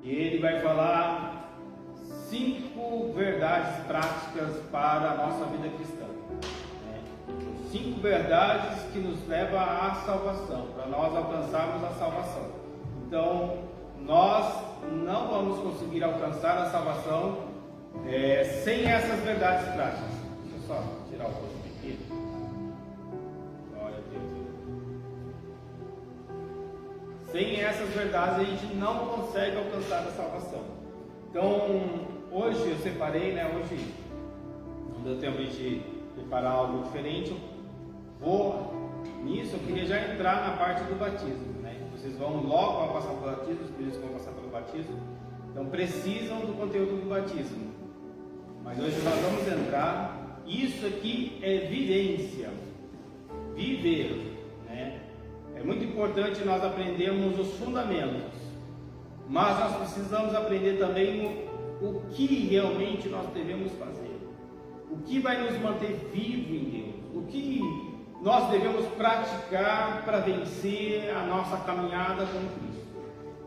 E ele vai falar 5 verdades práticas para a nossa vida cristã. 5 verdades que nos levam à salvação, para nós alcançarmos a salvação. Então, nós não vamos conseguir alcançar a salvação sem essas verdades práticas. Deixa eu só tirar o rosto aqui. Glória a Deus. Sem essas verdades a gente não consegue alcançar a salvação. Então, hoje eu separei, hoje não deu tempo de preparar algo diferente. Nisso eu queria já entrar na parte do batismo, Vocês vão logo passar pelo batismo, os filhos vão passar pelo batismo, então precisam do conteúdo do batismo. Mas hoje nós vamos entrar. Isso aqui é vivência, viver, É muito importante nós aprendermos os fundamentos, mas nós precisamos aprender também o que realmente nós devemos fazer, o que vai nos manter vivo em Deus, o que nós devemos praticar para vencer a nossa caminhada com Cristo.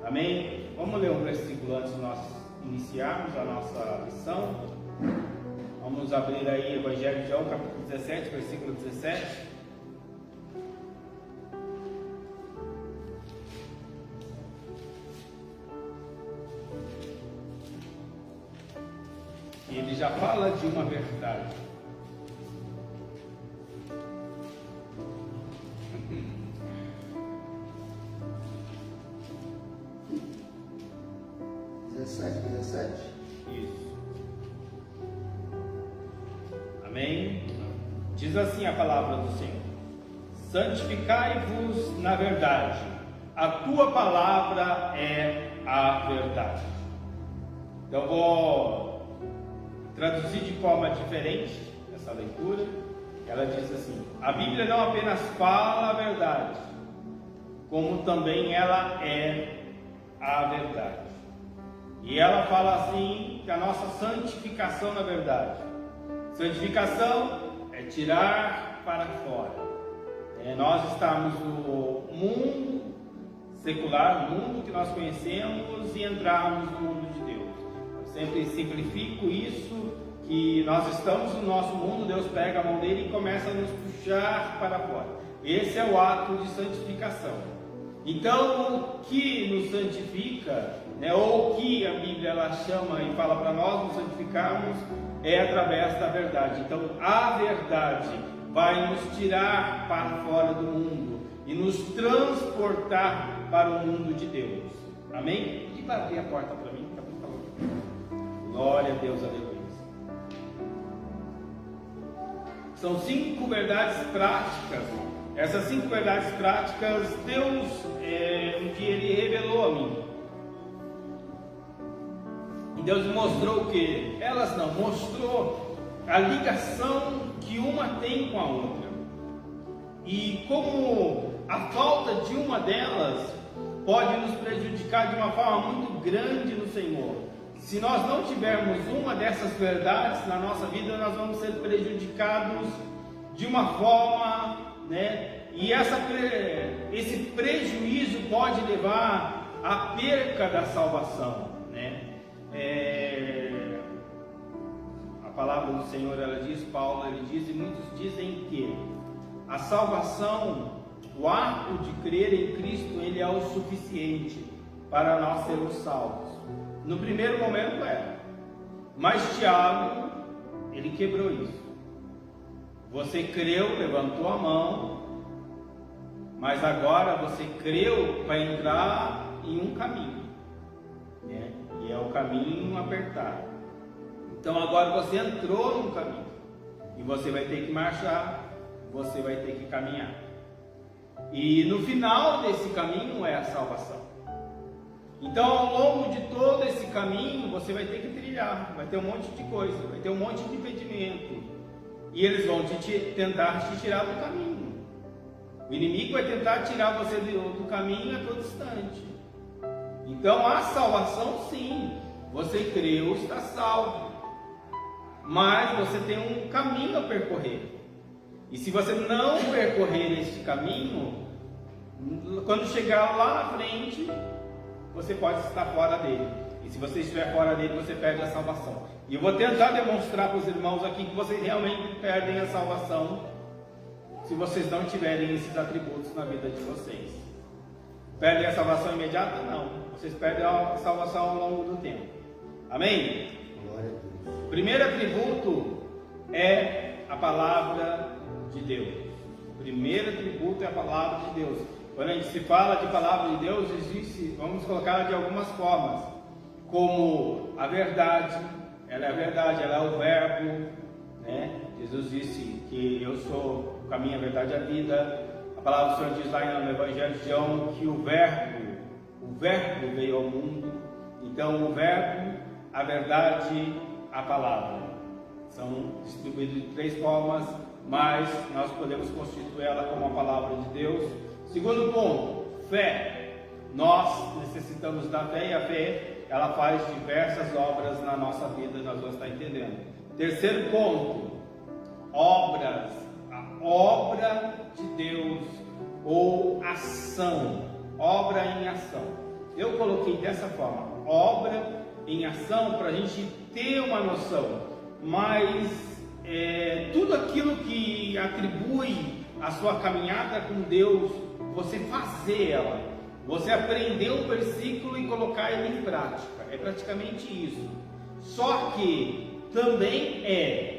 Amém? Vamos ler um versículo antes de nós iniciarmos a nossa lição. Vamos abrir aí Evangelho de João, capítulo 17, versículo 17. E ele já fala de uma verdade. Isso. Amém? Diz assim a palavra do Senhor: santificai-vos na verdade, a tua palavra é a verdade. Então vou traduzir de forma diferente essa leitura. Ela diz assim: a Bíblia não apenas fala a verdade, como também ela é a verdade. E ela fala assim que a nossa santificação na verdade. Santificação é tirar para fora. Nós estamos no mundo secular, no mundo que nós conhecemos, e entrarmos no mundo de Deus. Eu sempre simplifico isso, que nós estamos no nosso mundo, Deus pega a mão dele e começa a nos puxar para fora. Esse é o ato de santificação. Então, o que nos santifica, ou o que a Bíblia ela chama e fala para nós nos santificarmos, é através da verdade. Então, a verdade vai nos tirar para fora do mundo e nos transportar para o mundo de Deus. Amém? E vai abrir a porta para mim? Glória a Deus, aleluia. São 5 verdades práticas. Essas 5 verdades práticas, Deus, um dia Ele revelou a mim. E Deus mostrou o quê? Elas não, mostrou a ligação que uma tem com a outra. E como a falta de uma delas pode nos prejudicar de uma forma muito grande no Senhor. Se nós não tivermos uma dessas verdades na nossa vida, nós vamos ser prejudicados de uma forma, e esse prejuízo pode levar à perca da salvação, A palavra do Senhor, ela diz, Paulo, ele diz, e muitos dizem que a salvação, o ato de crer em Cristo, ele é o suficiente para nós sermos salvos. No primeiro momento mas Tiago, ele quebrou isso. Você creu, levantou a mão, mas agora você creu para entrar em um caminho, e é o caminho apertado. Então agora você entrou no caminho, e você vai ter que marchar, você vai ter que caminhar. E no final desse caminho é a salvação. Então, ao longo de todo esse caminho, você vai ter que trilhar, vai ter um monte de coisa, vai ter um monte de impedimento, e eles vão tentar te tirar do caminho. O inimigo vai tentar tirar você do caminho a todo instante. Então, a salvação, sim, você creu, está salvo, mas você tem um caminho a percorrer. E se você não percorrer este caminho, quando chegar lá na frente, você pode estar fora dele. E se você estiver fora dele, você perde a salvação. E eu vou tentar demonstrar para os irmãos aqui que vocês realmente perdem a salvação se vocês não tiverem esses atributos na vida de vocês. Perdem a salvação imediata? Não. Vocês perdem a salvação ao longo do tempo. Amém? Glória a Deus. O primeiro atributo é a palavra de Deus. O primeiro atributo é a palavra de Deus. Quando a gente se fala de palavra de Deus, existe, vamos colocar de algumas formas, como a verdade. Ela é a verdade, ela é o verbo, né? Jesus disse que eu sou o caminho, a verdade e a vida. A palavra do Senhor diz lá no Evangelho de João que o verbo veio ao mundo. Então o verbo, a verdade, a palavra são distribuídos de 3 formas, mas nós podemos constituir ela como a palavra de Deus. Segundo ponto, fé. Nós necessitamos da fé, e a fé ela faz diversas obras na nossa vida, nós vamos estar entendendo. Terceiro ponto, obras. A obra de Deus ou ação, obra em ação. Eu coloquei dessa forma, obra em ação, para a gente ter uma noção, mas tudo aquilo que atribui a sua caminhada com Deus, você fazer ela, você aprender um versículo e colocar ele em prática, é praticamente isso. Só que também é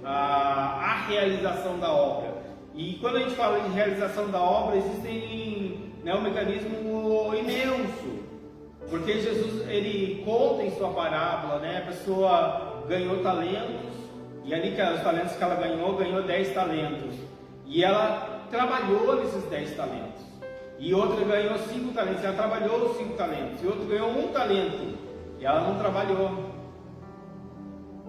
a realização da obra. E quando a gente fala de realização da obra, existe um mecanismo imenso, porque Jesus ele conta em sua parábola, né? A pessoa ganhou talentos, e ali que os talentos que ela ganhou 10 talentos, e ela trabalhou nesses 10 talentos, e outra ganhou 5 talentos, ela trabalhou os 5 talentos, e outra ganhou 1 talento, e ela não trabalhou.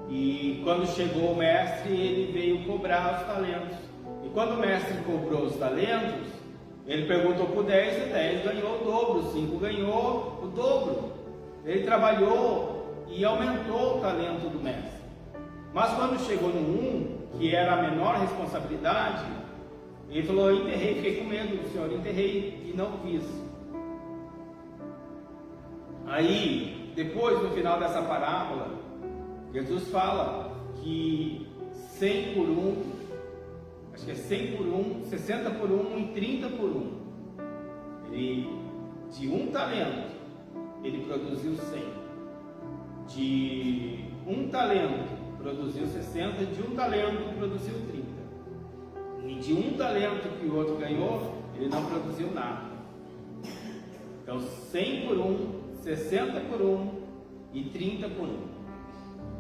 E quando chegou o mestre, ele veio cobrar os talentos. E quando o mestre cobrou os talentos, ele perguntou por 10, e 10 ganhou o dobro, 5 ganhou o dobro. Ele trabalhou e aumentou o talento do mestre. Mas quando chegou no 1, que era a menor responsabilidade, ele falou: eu enterrei, fiquei com medo do Senhor, enterrei e não fiz. Aí, depois, no final dessa parábola, Jesus fala que 100 por 1, acho que é 100 por 1, 60 por 1 e 30 por 1. Ele, de 1 talento, ele produziu 100. De 1 talento, produziu 60. De 1 talento, produziu 30. E de 1 talento que o outro ganhou, ele não produziu nada. Então, 100 por 1, 60 por 1 e 30 por 1.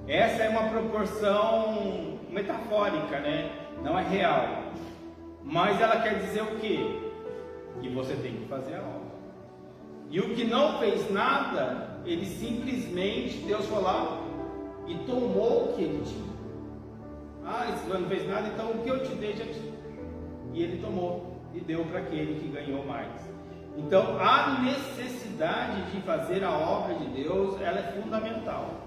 Essa é uma proporção metafórica, né? Não é real. Mas ela quer dizer o quê? Que você tem que fazer a obra. E o que não fez nada, ele simplesmente, Deus foi lá e tomou o que ele tinha. Esse não fez nada, então o que eu te dei já te... E ele tomou e deu para aquele que ganhou mais. Então a necessidade de fazer a obra de Deus, ela é fundamental.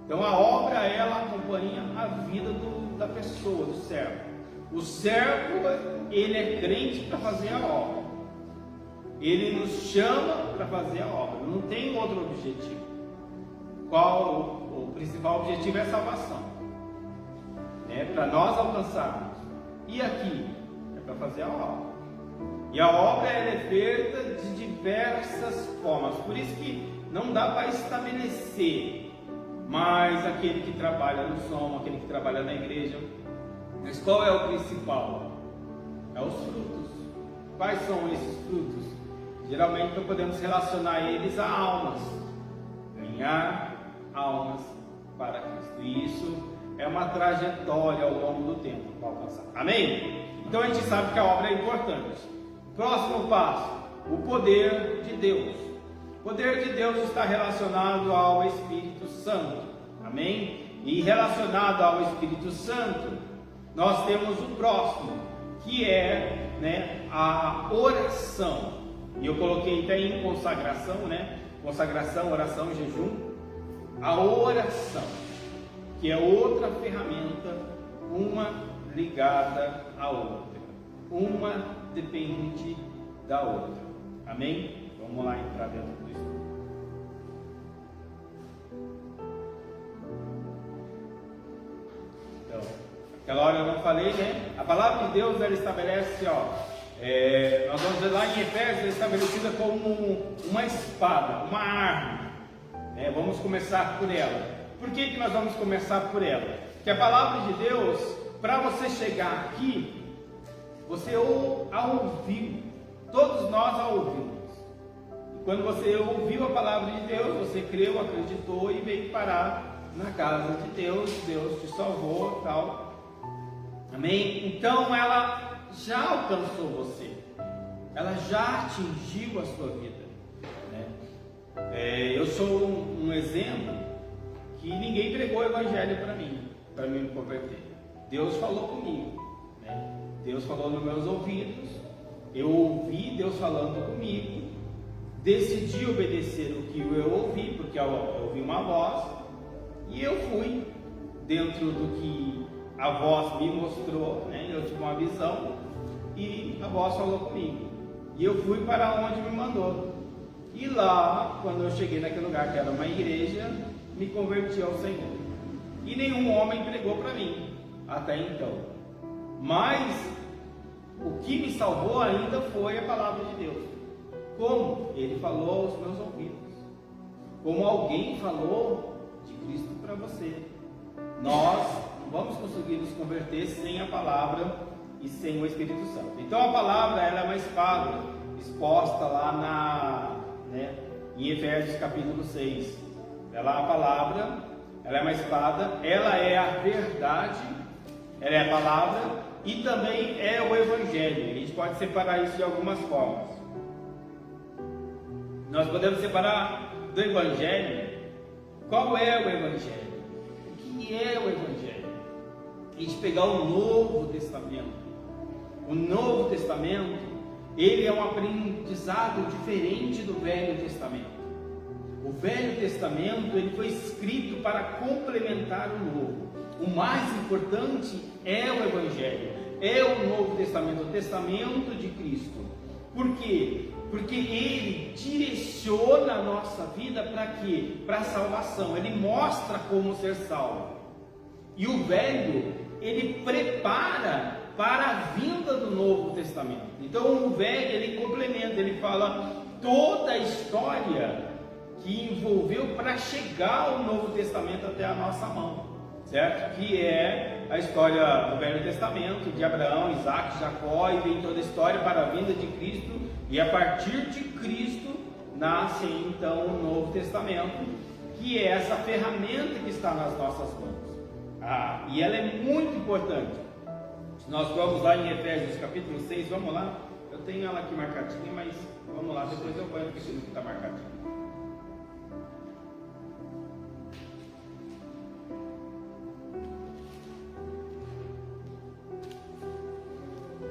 Então a obra, ela acompanha a vida da pessoa, do servo. O servo, ele é crente para fazer a obra. Ele nos chama para fazer a obra. Não tem outro objetivo. O principal objetivo é a salvação, né? Para nós alcançarmos. E aqui é para fazer a obra. E a obra é feita de diversas formas. Por isso que não dá para estabelecer. Mas aquele que trabalha no som, aquele que trabalha na igreja. Mas qual é o principal? É os frutos. Quais são esses frutos? Geralmente nós podemos relacionar eles a almas. Ganhar almas para Cristo. E isso é uma trajetória ao longo do tempo para alcançar. Amém? Então a gente sabe que a obra é importante. Próximo passo, o poder de Deus. O poder de Deus está relacionado ao Espírito Santo. Amém? E relacionado ao Espírito Santo, nós temos o próximo, que é, a oração. E eu coloquei até em consagração, consagração, oração, jejum. A oração, que é outra ferramenta, uma ligada à outra. Uma depende da outra. Amém? Vamos lá entrar dentro do estudo. Aquela hora eu não falei, né? A palavra de Deus, ela estabelece, nós vamos ver lá em Efésios, ela é estabelecida como uma espada, uma arma. Vamos começar por ela. Por que nós vamos começar por ela? Que a palavra de Deus, para você chegar aqui, você a ouviu. Todos nós a ouvimos. E quando você ouviu a palavra de Deus, você creu, acreditou e veio parar na casa de Deus. Deus te salvou, tal. Amém? Então ela já alcançou você. Ela já atingiu a sua vida, né? Eu sou um exemplo que ninguém pregou o evangelho para mim me converter. Deus falou comigo, né? Deus falou nos meus ouvidos, eu ouvi Deus falando comigo, decidi obedecer o que eu ouvi, porque eu ouvi uma voz, e eu fui dentro do que a voz me mostrou, né? Eu tive uma visão e a voz falou comigo, e eu fui para onde me mandou. E lá, quando eu cheguei naquele lugar que era uma igreja, me converti ao Senhor. E nenhum homem pregou para mim até então. Mas o que me salvou ainda foi a palavra de Deus. Como Ele falou aos meus ouvidos. Como alguém falou de Cristo para você. Nós não vamos conseguir nos converter sem a palavra e sem o Espírito Santo. Então a palavra, ela é uma espada exposta lá em Efésios capítulo 6. A palavra, ela é uma espada, ela é a verdade, ela é a palavra e também é o Evangelho. A gente pode separar isso de algumas formas. Nós podemos separar do Evangelho. Qual é o Evangelho? O que é o Evangelho? A gente pegar o Novo Testamento. O Novo Testamento, ele é um aprendizado diferente do Velho Testamento. O Velho Testamento, ele foi escrito para complementar o Novo. O mais importante é o Evangelho, é o Novo Testamento, o Testamento de Cristo. Por quê? Porque ele direciona a nossa vida para quê? Para a salvação. Ele mostra como ser salvo. E o Velho, ele prepara para a vinda do Novo Testamento. Então o Velho, ele complementa, ele fala toda a história que envolveu para chegar ao Novo Testamento até a nossa mão, certo? Que é a história do Velho Testamento, de Abraão, Isaac, Jacó, e vem toda a história para a vinda de Cristo, e a partir de Cristo nasce então o Novo Testamento, que é essa ferramenta que está nas nossas mãos. E ela é muito importante. Nós vamos lá em Efésios capítulo 6, vamos lá. Eu tenho ela aqui marcadinha, mas vamos lá, depois eu vou no que está marcadinho.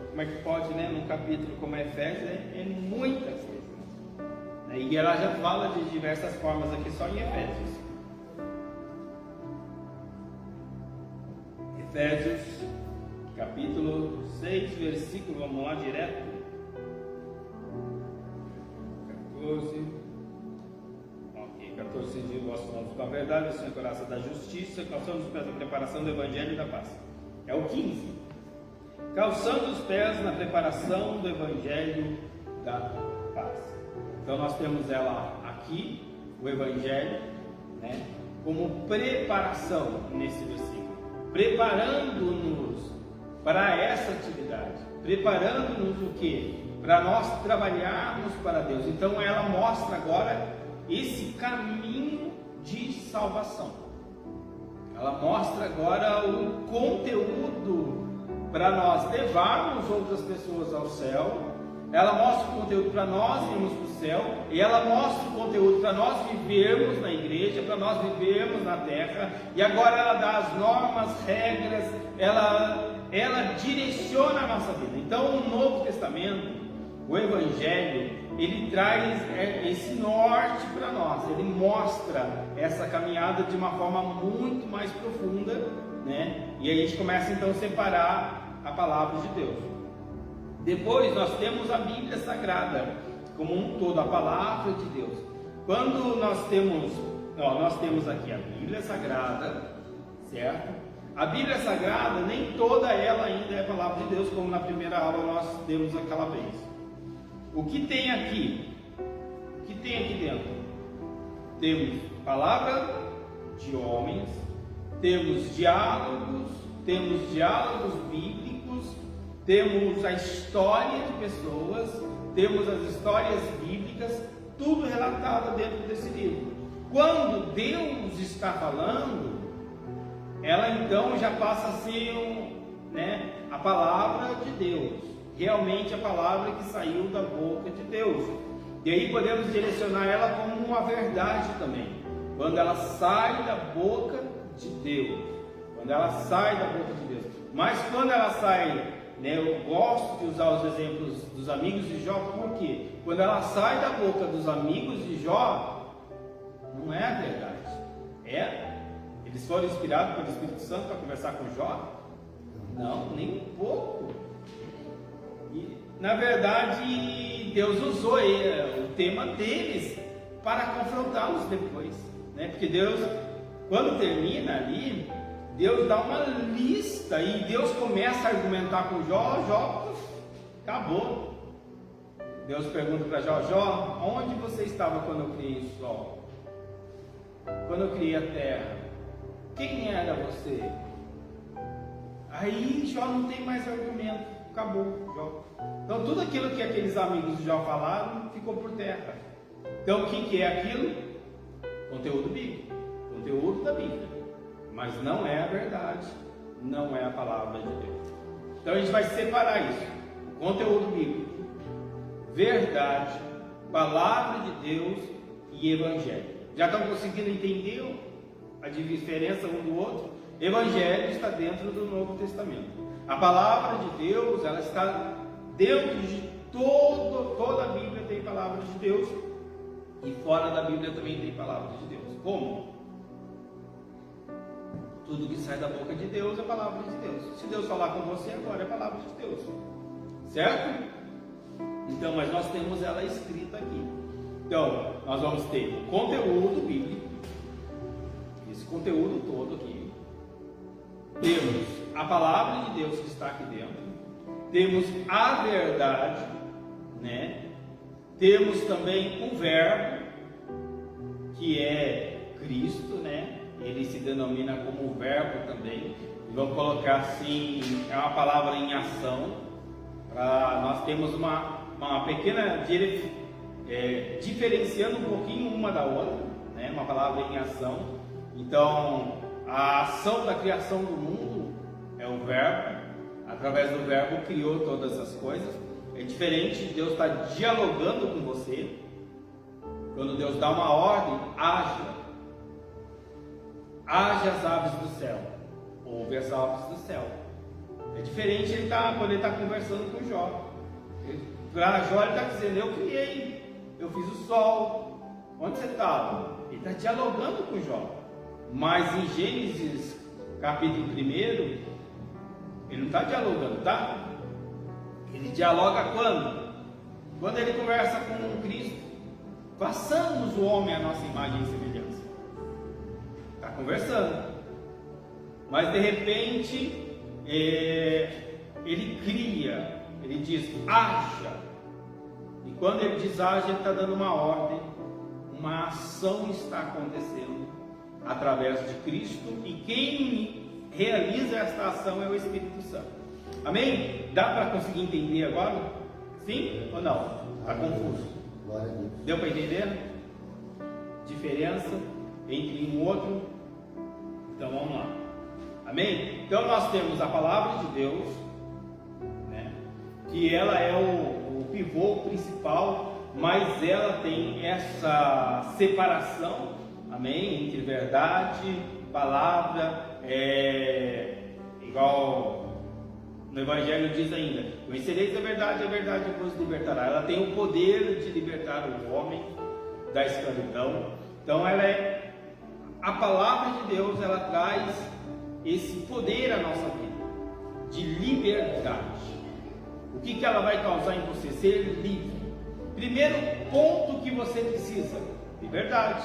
Como é que pode, né, num capítulo como Efésios, é muitas coisas. E ela já fala de diversas formas aqui só em Efésios. Efésios, capítulo 6, versículo, vamos lá direto. 14. Ok, 14 diz: vós somos com a verdade, o Senhor coração da justiça, calçando os pés da preparação do Evangelho e da paz. É o 15. Calçando os pés na preparação do Evangelho da paz. Então nós temos ela aqui, o Evangelho, né, como preparação nesse versículo, preparando-nos para essa atividade, preparando-nos o quê? Para nós trabalharmos para Deus. Então ela mostra agora esse caminho de salvação. Ela mostra agora o conteúdo para nós levarmos outras pessoas ao céu. Ela mostra o conteúdo para nós irmos para o céu, e ela mostra o conteúdo para nós vivermos na igreja, para nós vivermos na terra. E agora ela dá as normas, regras, ela direciona a nossa vida. Então o Novo Testamento, o Evangelho, ele traz esse norte para nós, ele mostra essa caminhada de uma forma muito mais profunda, né? E aí a gente começa então a separar a palavra de Deus. Depois nós temos a Bíblia Sagrada como um todo, a palavra de Deus. Quando nós temos aqui a Bíblia Sagrada, certo? A Bíblia Sagrada, nem toda ela ainda é a palavra de Deus, como na primeira aula nós demos aquela vez. O que tem aqui? O que tem aqui dentro? Temos palavra de homens, temos diálogos bíblicos, temos a história de pessoas, temos as histórias bíblicas, tudo relatado dentro desse livro. Quando Deus está falando, ela então já passa a ser a palavra de Deus, realmente a palavra que saiu da boca de Deus. E aí podemos direcionar ela como uma verdade também, quando ela sai da boca de Deus, quando ela sai da boca de Deus. Mas quando ela sai, eu gosto de usar os exemplos dos amigos de Jó, por quê? Quando ela sai da boca dos amigos de Jó, não é a verdade. Eles foram inspirados pelo Espírito Santo para conversar com Jó? Não, nem um pouco. E, na verdade, Deus usou o tema deles para confrontá-los depois, porque Deus, quando termina ali, Deus dá uma lista e Deus começa a argumentar com Jó, acabou. Deus pergunta para Jó, onde você estava quando eu criei o sol? Quando eu criei a terra? Quem era você? Aí Jó não tem mais argumento, acabou Jó. Então tudo aquilo que aqueles amigos de Jó falaram ficou por terra. Então o que é aquilo? Conteúdo bíblico, conteúdo da Bíblia, mas não é a verdade, não é a palavra de Deus. Então a gente vai separar isso: conteúdo bíblico, verdade, palavra de Deus e evangelho. Já estão conseguindo entender a diferença um do outro? Evangelho está dentro do Novo Testamento. A palavra de Deus, ela está dentro de toda a Bíblia tem palavra de Deus, e fora da Bíblia também tem palavra de Deus. Como? Tudo que sai da boca de Deus é palavra de Deus. Se Deus falar com você agora, é palavra de Deus, certo? Então, mas nós temos ela escrita aqui. Então, nós vamos ter o conteúdo bíblico, esse conteúdo todo aqui. Temos a palavra de Deus que está aqui dentro. Temos a verdade, Temos também o verbo, que é Cristo, Ele se denomina como verbo também. E vamos colocar assim, é uma palavra em ação. Nós temos uma pequena diferenciando um pouquinho uma da outra, uma palavra em ação. Então, a ação da criação do mundo é o verbo. Através do verbo criou todas as coisas. É diferente de Deus estar dialogando com você. Quando Deus dá uma ordem, haja as aves do céu, ouve as aves do céu. É diferente quando ele está conversando com Jó. Para Jó ele está dizendo: eu criei, eu fiz o sol. Onde você estava? Ele está dialogando com Jó. Mas em Gênesis capítulo 1, ele não está dialogando, tá? Ele dialoga quando? Quando ele conversa com Cristo. Façamos o homem à nossa imagem e semelhança. Está conversando. Mas de repente, ele cria, ele diz: haja. E quando ele diz haja, ele está dando uma ordem, uma ação está acontecendo através de Cristo, e quem realiza esta ação é o Espírito Santo. Amém? Dá para conseguir entender agora? Sim ou não? Está confuso? Deu para entender? Diferença entre um e outro? Então vamos lá. Amém? Então nós temos a palavra de Deus, que ela é o pivô principal, mas ela tem essa separação, amém, entre verdade, palavra, igual no Evangelho diz ainda: conhecereis a verdade vos libertará. Ela tem o poder de libertar o homem da escravidão. Então ela a palavra de Deus, ela traz esse poder à nossa vida, de liberdade. O que ela vai causar em você? Ser livre. Primeiro ponto que você precisa: liberdade.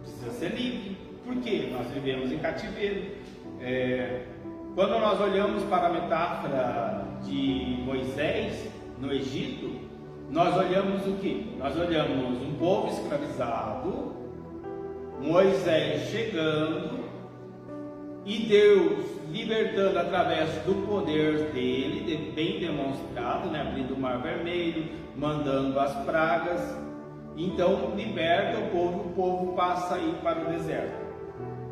Precisa ser livre. Por quê? Nós vivemos em cativeiro. Quando nós olhamos para a metáfora de Moisés no Egito, nós olhamos o que? Nós olhamos um povo escravizado, Moisés chegando e Deus libertando através do poder dele, bem demonstrado, né? Abrindo o Mar Vermelho, mandando as pragas. Então liberta o povo passa a ir para o deserto.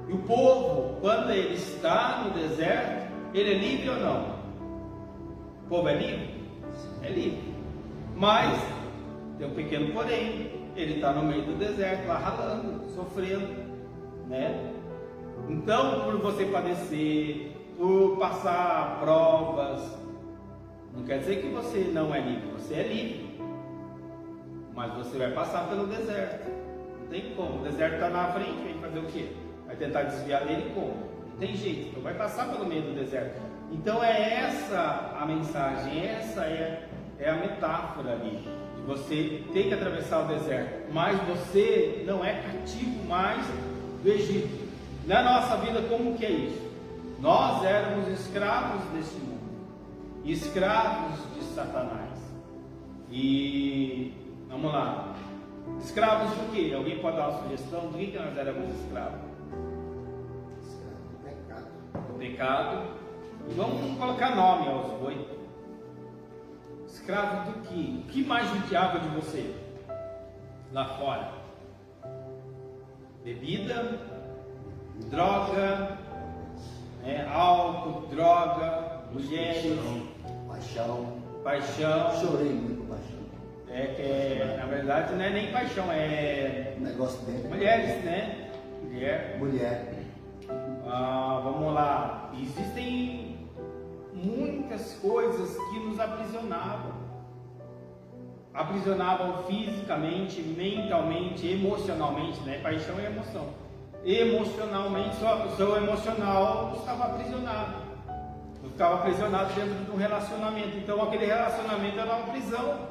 E o povo, quando ele está no deserto, ele é livre ou não? O povo é livre? É livre. Mas, tem um pequeno porém, ele está no meio do deserto, lá ralando, sofrendo, né? Então, por você padecer, por passar provas, não quer dizer que você não é livre, você é livre. Mas você vai passar pelo deserto. Não tem como, o deserto está na frente, vem fazer o quê? Vai tentar desviar dele como? Não tem jeito, então vai passar pelo meio do deserto. Então é essa a mensagem, essa é a metáfora ali. De você ter que atravessar o deserto, mas você não é cativo mais do Egito. Na nossa vida, como que é isso? Nós éramos escravos deste mundo, escravos de Satanás. E vamos lá, escravos do quê? Alguém pode dar uma sugestão do que nós éramos escravos? Pecado. E vamos colocar nome aos boi. Escravo do que? O que mais judiava de você lá fora? Bebida, droga, álcool, droga, mulheres, paixão. Chorei muito com paixão. Na verdade não é nem paixão, é negócio dele. Mulheres, né? Mulher. Vamos lá, existem muitas coisas que nos aprisionavam fisicamente, mentalmente, emocionalmente, né? Paixão é emoção. Emocionalmente, seu emocional estava aprisionado. Eu ficava aprisionado dentro de um relacionamento. Então aquele relacionamento era uma prisão,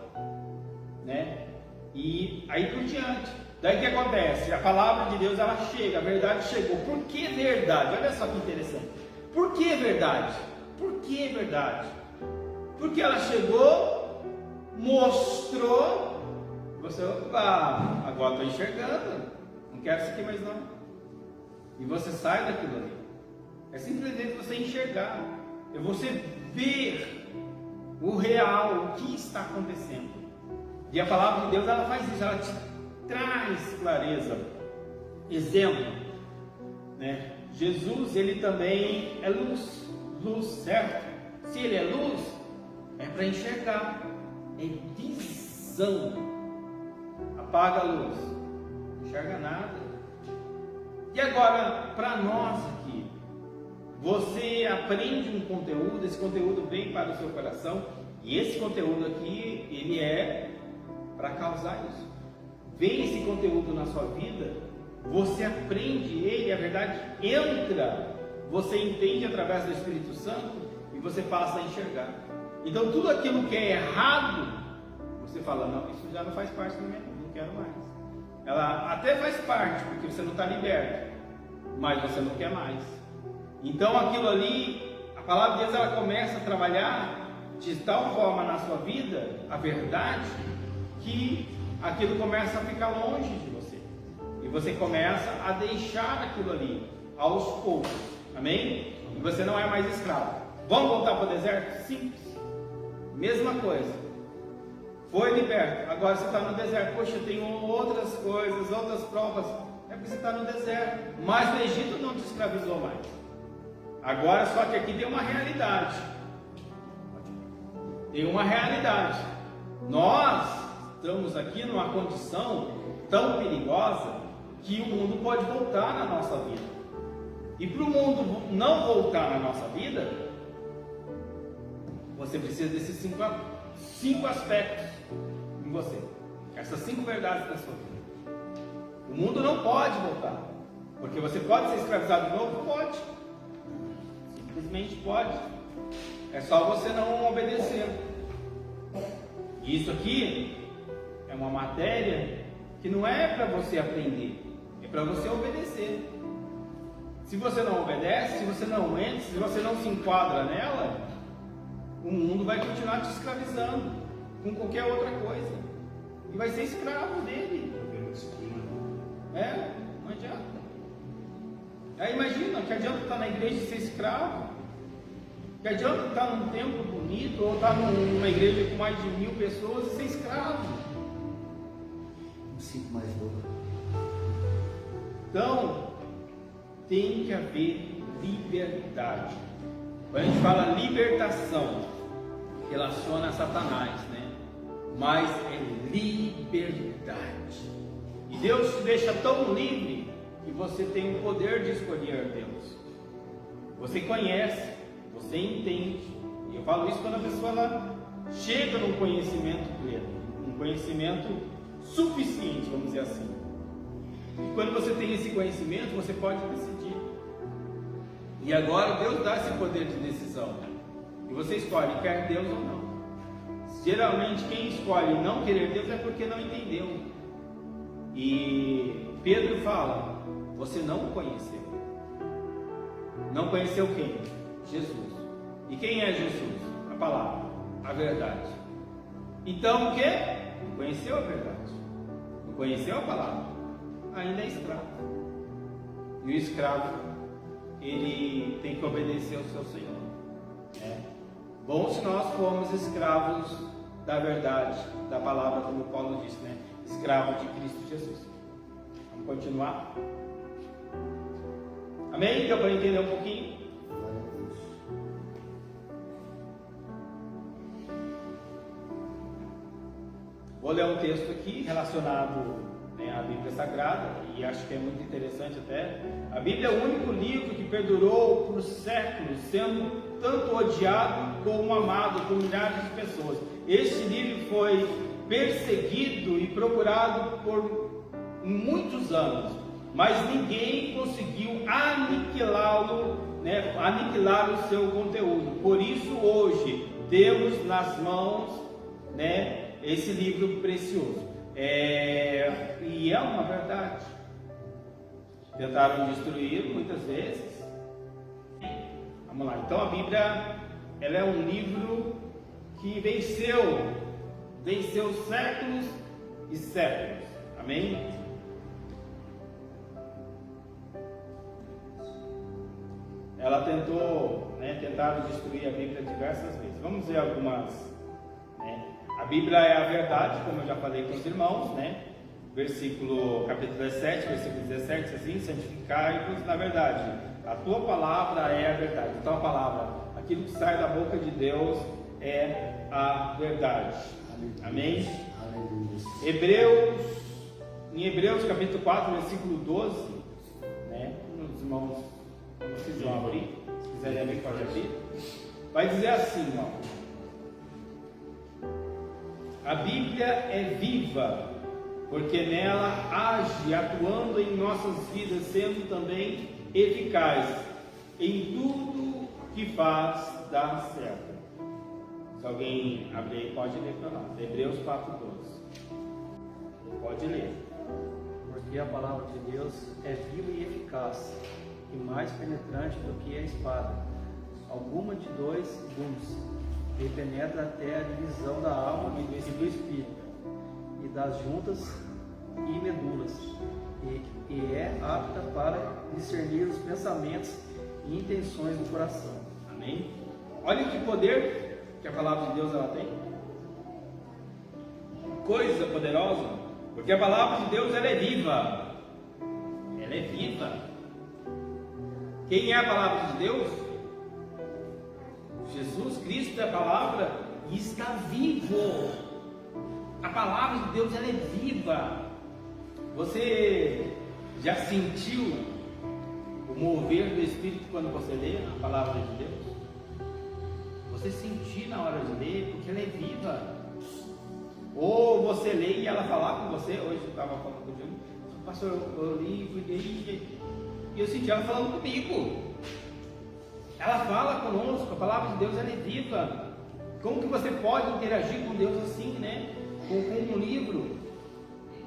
né? E aí por diante. Daí o que acontece? A palavra de Deus ela chega, a verdade chegou. Por que verdade? Olha só que interessante. Por que verdade? Por que verdade? Porque ela chegou, mostrou, você, opa, agora estou enxergando, não quero isso aqui mais não. E você sai daquilo ali. É simplesmente você enxergar, é você ver o real, o que está acontecendo. E a palavra de Deus ela faz isso, ela te traz clareza. Exemplo, né? Jesus ele também é luz, certo? Se ele é luz, é para enxergar, é visão. Apaga a luz, não enxerga nada. E agora, para nós aqui, você aprende um conteúdo, esse conteúdo vem para o seu coração, e esse conteúdo aqui, ele é para causar isso. Vem esse conteúdo na sua vida, você aprende ele, a verdade entra, você entende através do Espírito Santo e você passa a enxergar. Então tudo aquilo que é errado, você fala, não, isso já não faz parte da minha vida, não quero mais. Ela até faz parte, porque você não está liberto, mas você não quer mais. Então aquilo ali, a palavra de Deus ela começa a trabalhar de tal forma na sua vida, a verdade, que aquilo começa a ficar longe de você. E você começa a deixar aquilo ali, aos poucos. Amém? E você não é mais escravo. Vamos voltar para o deserto? Simples. Mesma coisa. Foi liberto. Agora você está no deserto. Poxa, tem outras coisas, outras provas. É porque você está no deserto. Mas o Egito não te escravizou mais. Agora só que aqui tem uma realidade. Tem uma realidade. Nós estamos aqui numa condição tão perigosa que o mundo pode voltar na nossa vida. E para o mundo não voltar na nossa vida, você precisa desses cinco aspectos em você. Essas 5 verdades da sua vida. O mundo não pode voltar. Porque você pode ser escravizado de novo? Pode. Simplesmente pode. É só você não obedecer. E isso aqui é uma matéria que não é para você aprender, é para você obedecer. Se você não obedece, se você não entra, se você não se enquadra nela, o mundo vai continuar te escravizando com qualquer outra coisa. E vai ser escravo dele. Não adianta. Aí imagina, que adianta estar na igreja e ser escravo? Que adianta estar num templo bonito ou estar numa igreja com mais de 1000 pessoas e ser escravo? Me sinto mais louco. Então, tem que haver liberdade. Quando a gente fala libertação, relaciona a Satanás, né? Mas é liberdade. E Deus te deixa tão livre que você tem o poder de escolher Deus. Você conhece, você entende. E eu falo isso quando a pessoa ela chega num conhecimento pleno, um conhecimento suficiente, vamos dizer assim. E quando você tem esse conhecimento, você pode decidir. E agora Deus dá esse poder de decisão. E você escolhe, quer Deus ou não. Geralmente quem escolhe não querer Deus é porque não entendeu. E Pedro fala, você não o conheceu. Não conheceu quem? Jesus. E quem é Jesus? A palavra, a verdade. Então o que? Não conheceu a verdade. Não conheceu a palavra. Ainda é escravo. E o escravo, ele tem que obedecer ao seu Senhor. Bom se nós formos escravos da verdade, da palavra, como Paulo disse, né? Escravo de Cristo Jesus. Vamos continuar? Amém? Deu para entender um pouquinho? Vou ler um texto aqui relacionado, né, à Bíblia Sagrada, e acho que é muito interessante até. A Bíblia é o único livro que perdurou por séculos, sendo tanto odiado como amado por milhares de pessoas. Este livro foi perseguido e procurado por muitos anos, mas ninguém conseguiu aniquilá-lo, né, aniquilar o seu conteúdo. Por isso hoje temos nas mãos, né, esse livro precioso. E é uma verdade. Tentaram destruir muitas vezes. Vamos lá. Então a Bíblia, ela é um livro que venceu séculos e séculos. Amém? Ela tentaram destruir a Bíblia diversas vezes. Vamos ver algumas, né? A Bíblia é a verdade, como eu já falei com os irmãos, né? Capítulo 17, versículo 17, assim: santificai-vos na verdade, a tua palavra é a verdade. Então a palavra, aquilo que sai da boca de Deus é a verdade. Amém? Em Hebreus capítulo 4, versículo 12, né? Os irmãos, vocês vão abrir, se quiserem abrir, pode abrir. Vai dizer assim, ó: a Bíblia é viva, porque nela age, atuando em nossas vidas, sendo também eficaz em tudo que faz dar certo. Se alguém abrir, pode ler para nós. Hebreus 4:12. Pode ler. Porque a palavra de Deus é viva e eficaz, e mais penetrante do que a espada, alguma de 2 gumes, e penetra até a divisão da alma e do espírito, e das juntas e medulas, e é apta para discernir os pensamentos e intenções do coração. Amém? Olha que poder que a palavra de Deus ela tem. Coisa poderosa, porque a palavra de Deus ela é viva. Ela é viva. Quem é a palavra de Deus? Jesus Cristo é a palavra e está vivo. A palavra de Deus ela é viva. Você já sentiu o mover do Espírito quando você lê a palavra de Deus? Você sentir na hora de ler, porque ela é viva. Ou você lê e ela falar com você. Hoje eu estava falando com o Júnior, pastor, eu li, fui ler, e eu senti ela falando comigo. Ela fala conosco, a palavra de Deus ela é viva. Como que você pode interagir com Deus assim, né? Com um livro?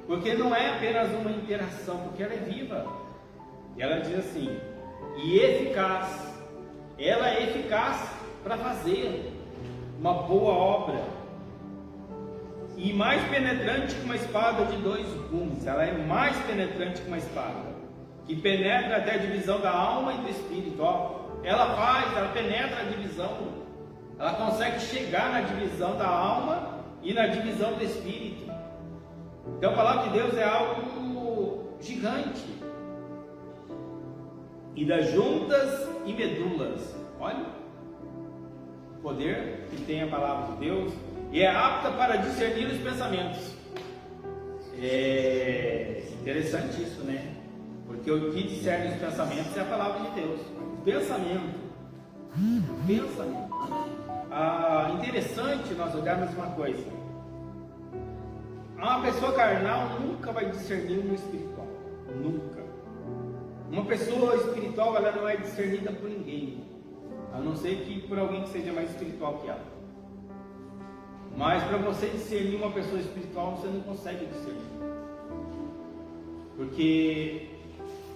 Porque não é apenas uma interação, porque ela é viva. E ela diz assim: e eficaz. Ela é eficaz para fazer uma boa obra. E mais penetrante que uma espada de 2 gumes. Ela é mais penetrante que uma espada, que penetra até a divisão da alma e do espírito. Ela penetra a divisão. Ela consegue chegar na divisão da alma e na divisão do espírito. Então a palavra de Deus é algo gigante. E das juntas e medulas. Olha o poder que tem a palavra de Deus. E é apta para discernir os pensamentos. É interessante isso, né? Porque o que discerne os pensamentos é a palavra de Deus. Pensamento. Interessante nós olharmos uma coisa. Uma pessoa carnal nunca vai discernir no espiritual. Nunca. Uma pessoa espiritual, ela não é discernida por ninguém, a não ser que por alguém que seja mais espiritual que ela. Mas para você discernir uma pessoa espiritual, você não consegue discernir, porque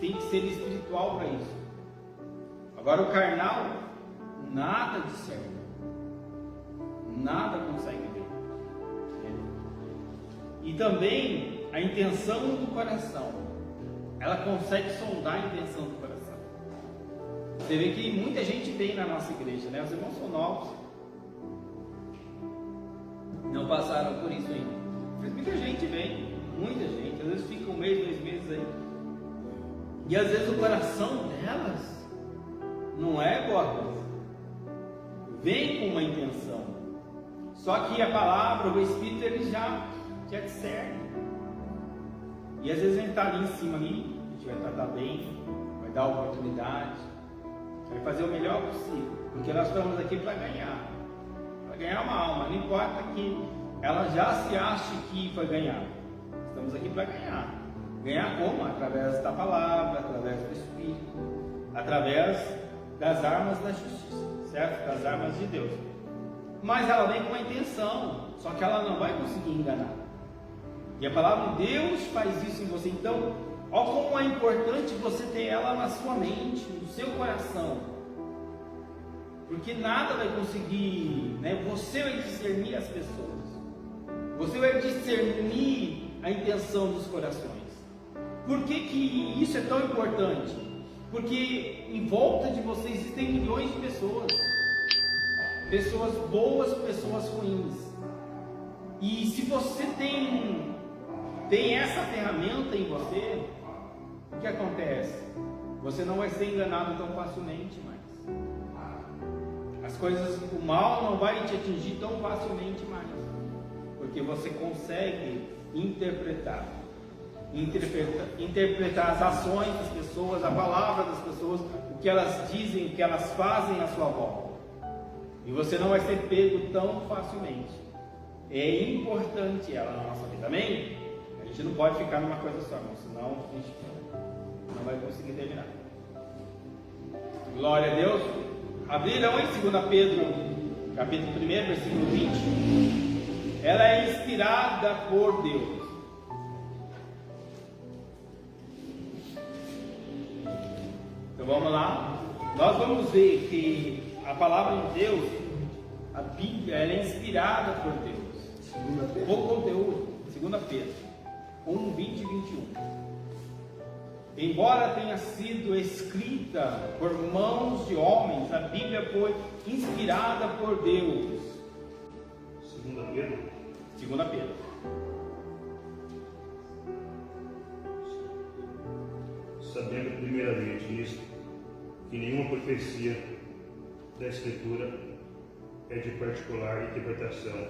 tem que ser espiritual para isso. Agora o carnal nada discerne, nada consegue ver. E também a intenção do coração, ela consegue sondar a intenção do coração. Você vê que muita gente vem na nossa igreja, né? Os irmãos são novos, não passaram por isso ainda. Mas muita gente vem, muita gente, às vezes fica 1 mês, 2 meses aí. E às vezes o coração delas não é boa coisa. Vem com uma intenção. Só que a palavra, o Espírito, ele já discerne. E às vezes a gente está ali em cima, ali, a gente vai tratar bem, vai dar oportunidade, vai fazer o melhor possível. Porque nós estamos aqui para ganhar. Para ganhar uma alma. Não importa que ela já se ache que foi ganhar. Estamos aqui para ganhar. Ganhar como? Através da palavra, através do Espírito, através das armas da justiça, certo? Das armas de Deus. Mas ela vem com a intenção, só que ela não vai conseguir enganar. E a palavra de Deus faz isso em você. Então, olha como é importante você ter ela na sua mente, no seu coração. Porque nada vai conseguir, né? Você vai discernir as pessoas. Você vai discernir a intenção dos corações. Por que isso é tão importante? Porque em volta de você existem milhões de pessoas. Pessoas boas, pessoas ruins. E se você tem essa ferramenta em você, o que acontece? Você não vai ser enganado tão facilmente mais. As coisas, o mal não vai te atingir tão facilmente mais. Porque você consegue interpretar as ações das pessoas, a palavra das pessoas, o que elas dizem, o que elas fazem à sua volta. E você não vai ser pego tão facilmente. É importante ela na nossa vida, amém? A gente não pode ficar numa coisa só, senão a gente não vai conseguir terminar. Glória a Deus. Abriram em 2 Pedro, capítulo 1, versículo 20. Ela é inspirada por Deus. Então vamos lá. Nós vamos ver que a palavra de Deus, a Bíblia, ela é inspirada por Deus. O conteúdo, 2 Pedro 1, 20 e 21. Embora tenha sido escrita por mãos de homens, a Bíblia foi inspirada por Deus. 2 Pedro. 2 Pedro. Sabendo primeiramente isto, que nenhuma profecia da Escritura é de particular interpretação,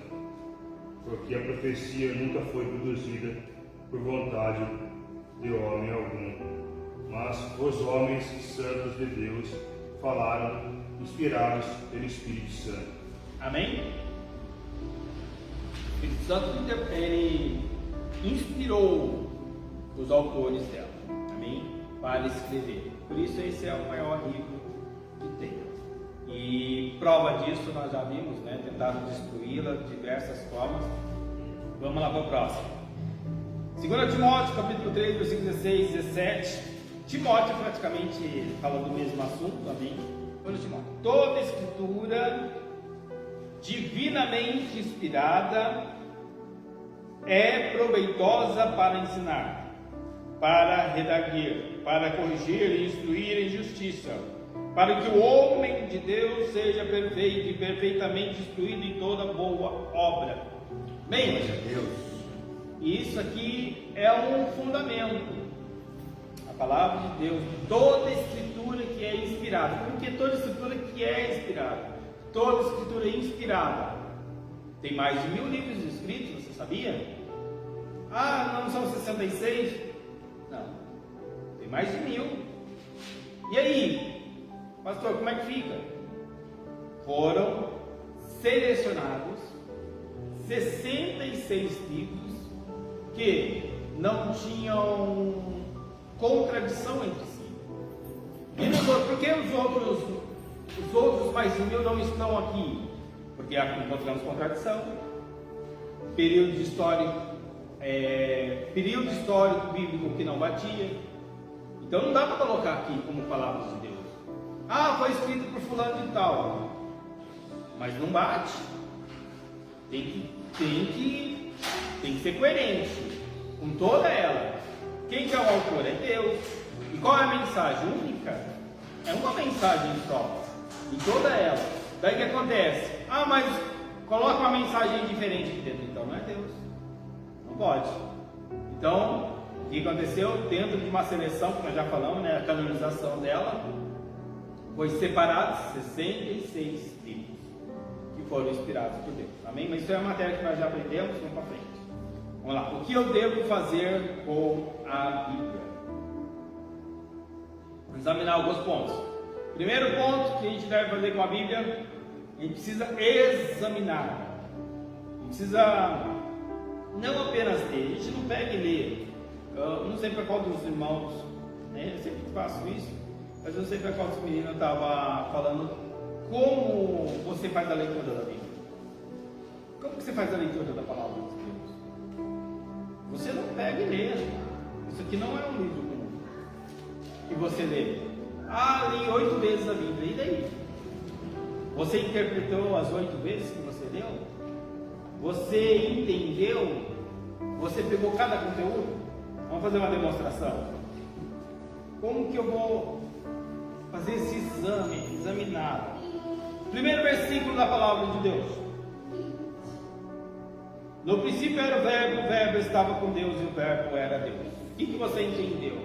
porque a profecia nunca foi produzida por vontade de homem algum, mas os homens santos de Deus falaram, inspirados pelo Espírito Santo. Amém? O Espírito Santo, ele inspirou os autores dela, amém? Para escrever. Por isso esse é o maior livro que tem. E prova disso nós já vimos, né? Tentaram destruí-la de diversas formas. Vamos lá para o próximo. 2 Timóteo, capítulo 3, versículos 16 e 17. Timóteo praticamente fala do mesmo assunto, amém? Olha Timóteo. Toda escritura divinamente inspirada é proveitosa para ensinar, para redarguir, para corrigir e instruir em justiça, para que o homem de Deus seja perfeito e perfeitamente instruído em toda boa obra. Bem, e isso aqui é um fundamento. A palavra de Deus, toda escritura que é inspirada. Por que toda escritura que é inspirada? Toda escritura é inspirada. Tem mais de 1000 livros escritos, você sabia? Ah, não são 66? Não, tem mais de 1000. E aí, pastor, como é que fica? Foram selecionados 66 livros que não tinham contradição entre si. E nos outros, por que os outros mais de 1000 não estão aqui? Porque encontramos contradição. Período histórico bíblico que não batia. Então não dá para colocar aqui como palavras de Deus. Ah, foi escrito por fulano de tal, mas não bate. Tem que ser coerente com toda ela. Quem que é o autor? É Deus. E qual é a mensagem? Única. É uma mensagem só, em toda ela. Daí o que acontece? Ah, mas coloca uma mensagem diferente aqui dentro. Então não é Deus. Não pode. Então, o que aconteceu? Dentro de uma seleção, que nós já falamos, né, a canonização dela, foi separados 66 livros que foram inspirados por Deus. Amém? Mas isso é uma matéria que nós já aprendemos, vamos para frente. Vamos lá. O que eu devo fazer com a Bíblia? Vamos examinar alguns pontos. Primeiro ponto que a gente deve fazer com a Bíblia, a gente precisa examinar. A gente precisa não apenas ler. A gente não pega e lê. Eu não sei para qual dos irmãos, né? Eu sempre faço isso, mas eu não sei para qual dos meninos eu estava falando como você faz a leitura da Bíblia. Como que você faz a leitura da palavra de Deus? Você não pega e lê. Isso aqui não é um livro comum que você lê. Ah, li 8 vezes a Bíblia. E daí? Você interpretou as 8 vezes que você leu? Você entendeu? Você pegou cada conteúdo? Vamos fazer uma demonstração. Como que eu vou fazer esse exame, examinar? Primeiro versículo da palavra de Deus. No princípio era o verbo estava com Deus e o verbo era Deus. O que você entendeu?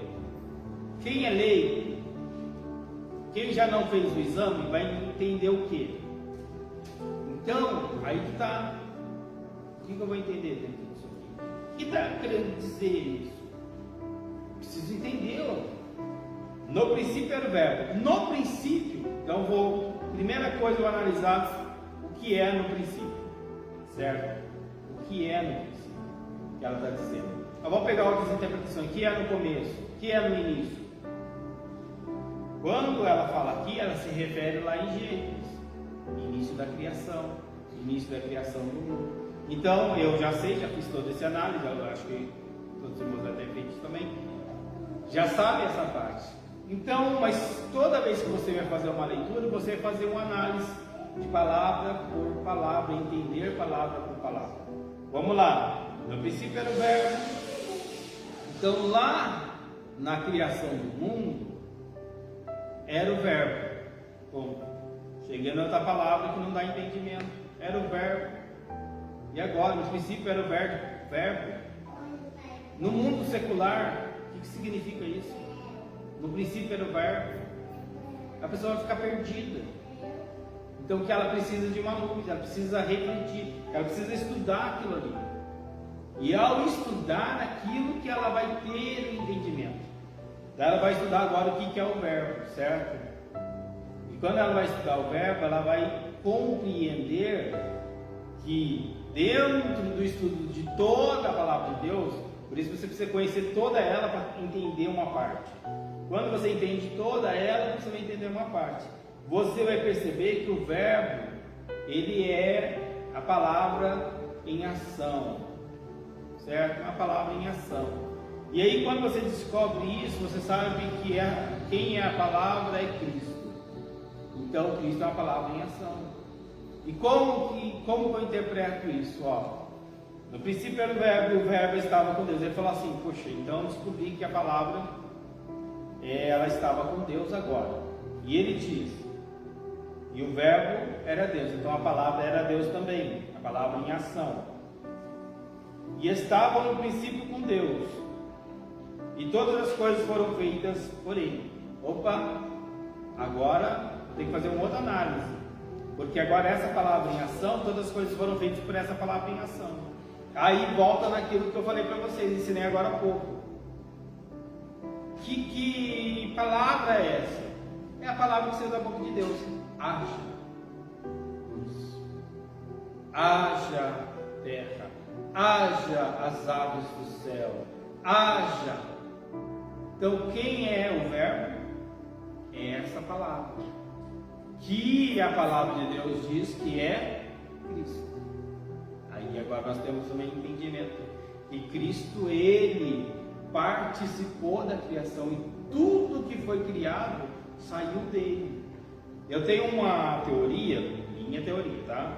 Quem é leigo, quem já não fez o exame, vai entender o quê? Então, aí que está. O que eu vou entender dentro disso aqui? O que está querendo dizer isso? Preciso entender. No princípio era o verbo. No princípio, então primeira coisa eu vou analisar o que é no princípio. Certo? O que é no princípio? Que ela está dizendo. Eu vou pegar outras interpretações. O que é no começo? O que é no início? Quando ela fala aqui, ela se refere lá em Gênesis. Início da criação. Início da criação do mundo. Então, eu já sei, já fiz toda essa análise. Eu acho que todos os irmãos já devem ter feito também. Já sabe essa parte. Então, mas toda vez que você vai fazer uma leitura, você vai fazer uma análise de palavra por palavra, entender palavra por palavra. Vamos lá. No princípio era o verbo. Então, lá na criação do mundo, era o verbo. Bom, cheguei na outra palavra que não dá entendimento. Era o verbo. E agora, no princípio era o verbo. No mundo secular, o que significa isso? No princípio era o verbo. A pessoa vai ficar perdida. Então, o que ela precisa de uma luz, ela precisa refletir, ela precisa estudar aquilo ali. E ao estudar aquilo que ela vai ter o entendimento. Ela vai estudar agora o que é o verbo, certo? E quando ela vai estudar o verbo, ela vai compreender que dentro do estudo de toda a palavra de Deus, por isso você precisa conhecer toda ela para entender uma parte. Quando você entende toda ela, você vai entender uma parte. Você vai perceber que o verbo, ele é a palavra em ação, certo? Uma palavra em ação. E aí quando você descobre isso, você sabe que quem é a palavra é Cristo. Então Cristo é uma palavra em ação. E como que eu interpreto isso? No princípio era o verbo, e o verbo estava com Deus. Ele falou assim, poxa, então eu descobri que a palavra ela estava com Deus agora. E ele diz, e o verbo era Deus, então a palavra era Deus também, a palavra em ação. E estava no princípio com Deus, e todas as coisas foram feitas por ele. Opa, agora tem que fazer uma outra análise, porque agora essa palavra em ação, todas as coisas foram feitas por essa palavra em ação. Aí volta naquilo que eu falei para vocês, ensinei agora há pouco. Que palavra é essa? É a palavra que saiu da boca de Deus. Haja luz, haja terra, haja as aves do céu, haja. Então quem é o verbo? É essa palavra, que a palavra de Deus diz que é Cristo. Aí agora nós temos também entendimento que Cristo, ele participou da criação, e tudo que foi criado saiu dele. Eu tenho uma teoria, minha teoria, tá?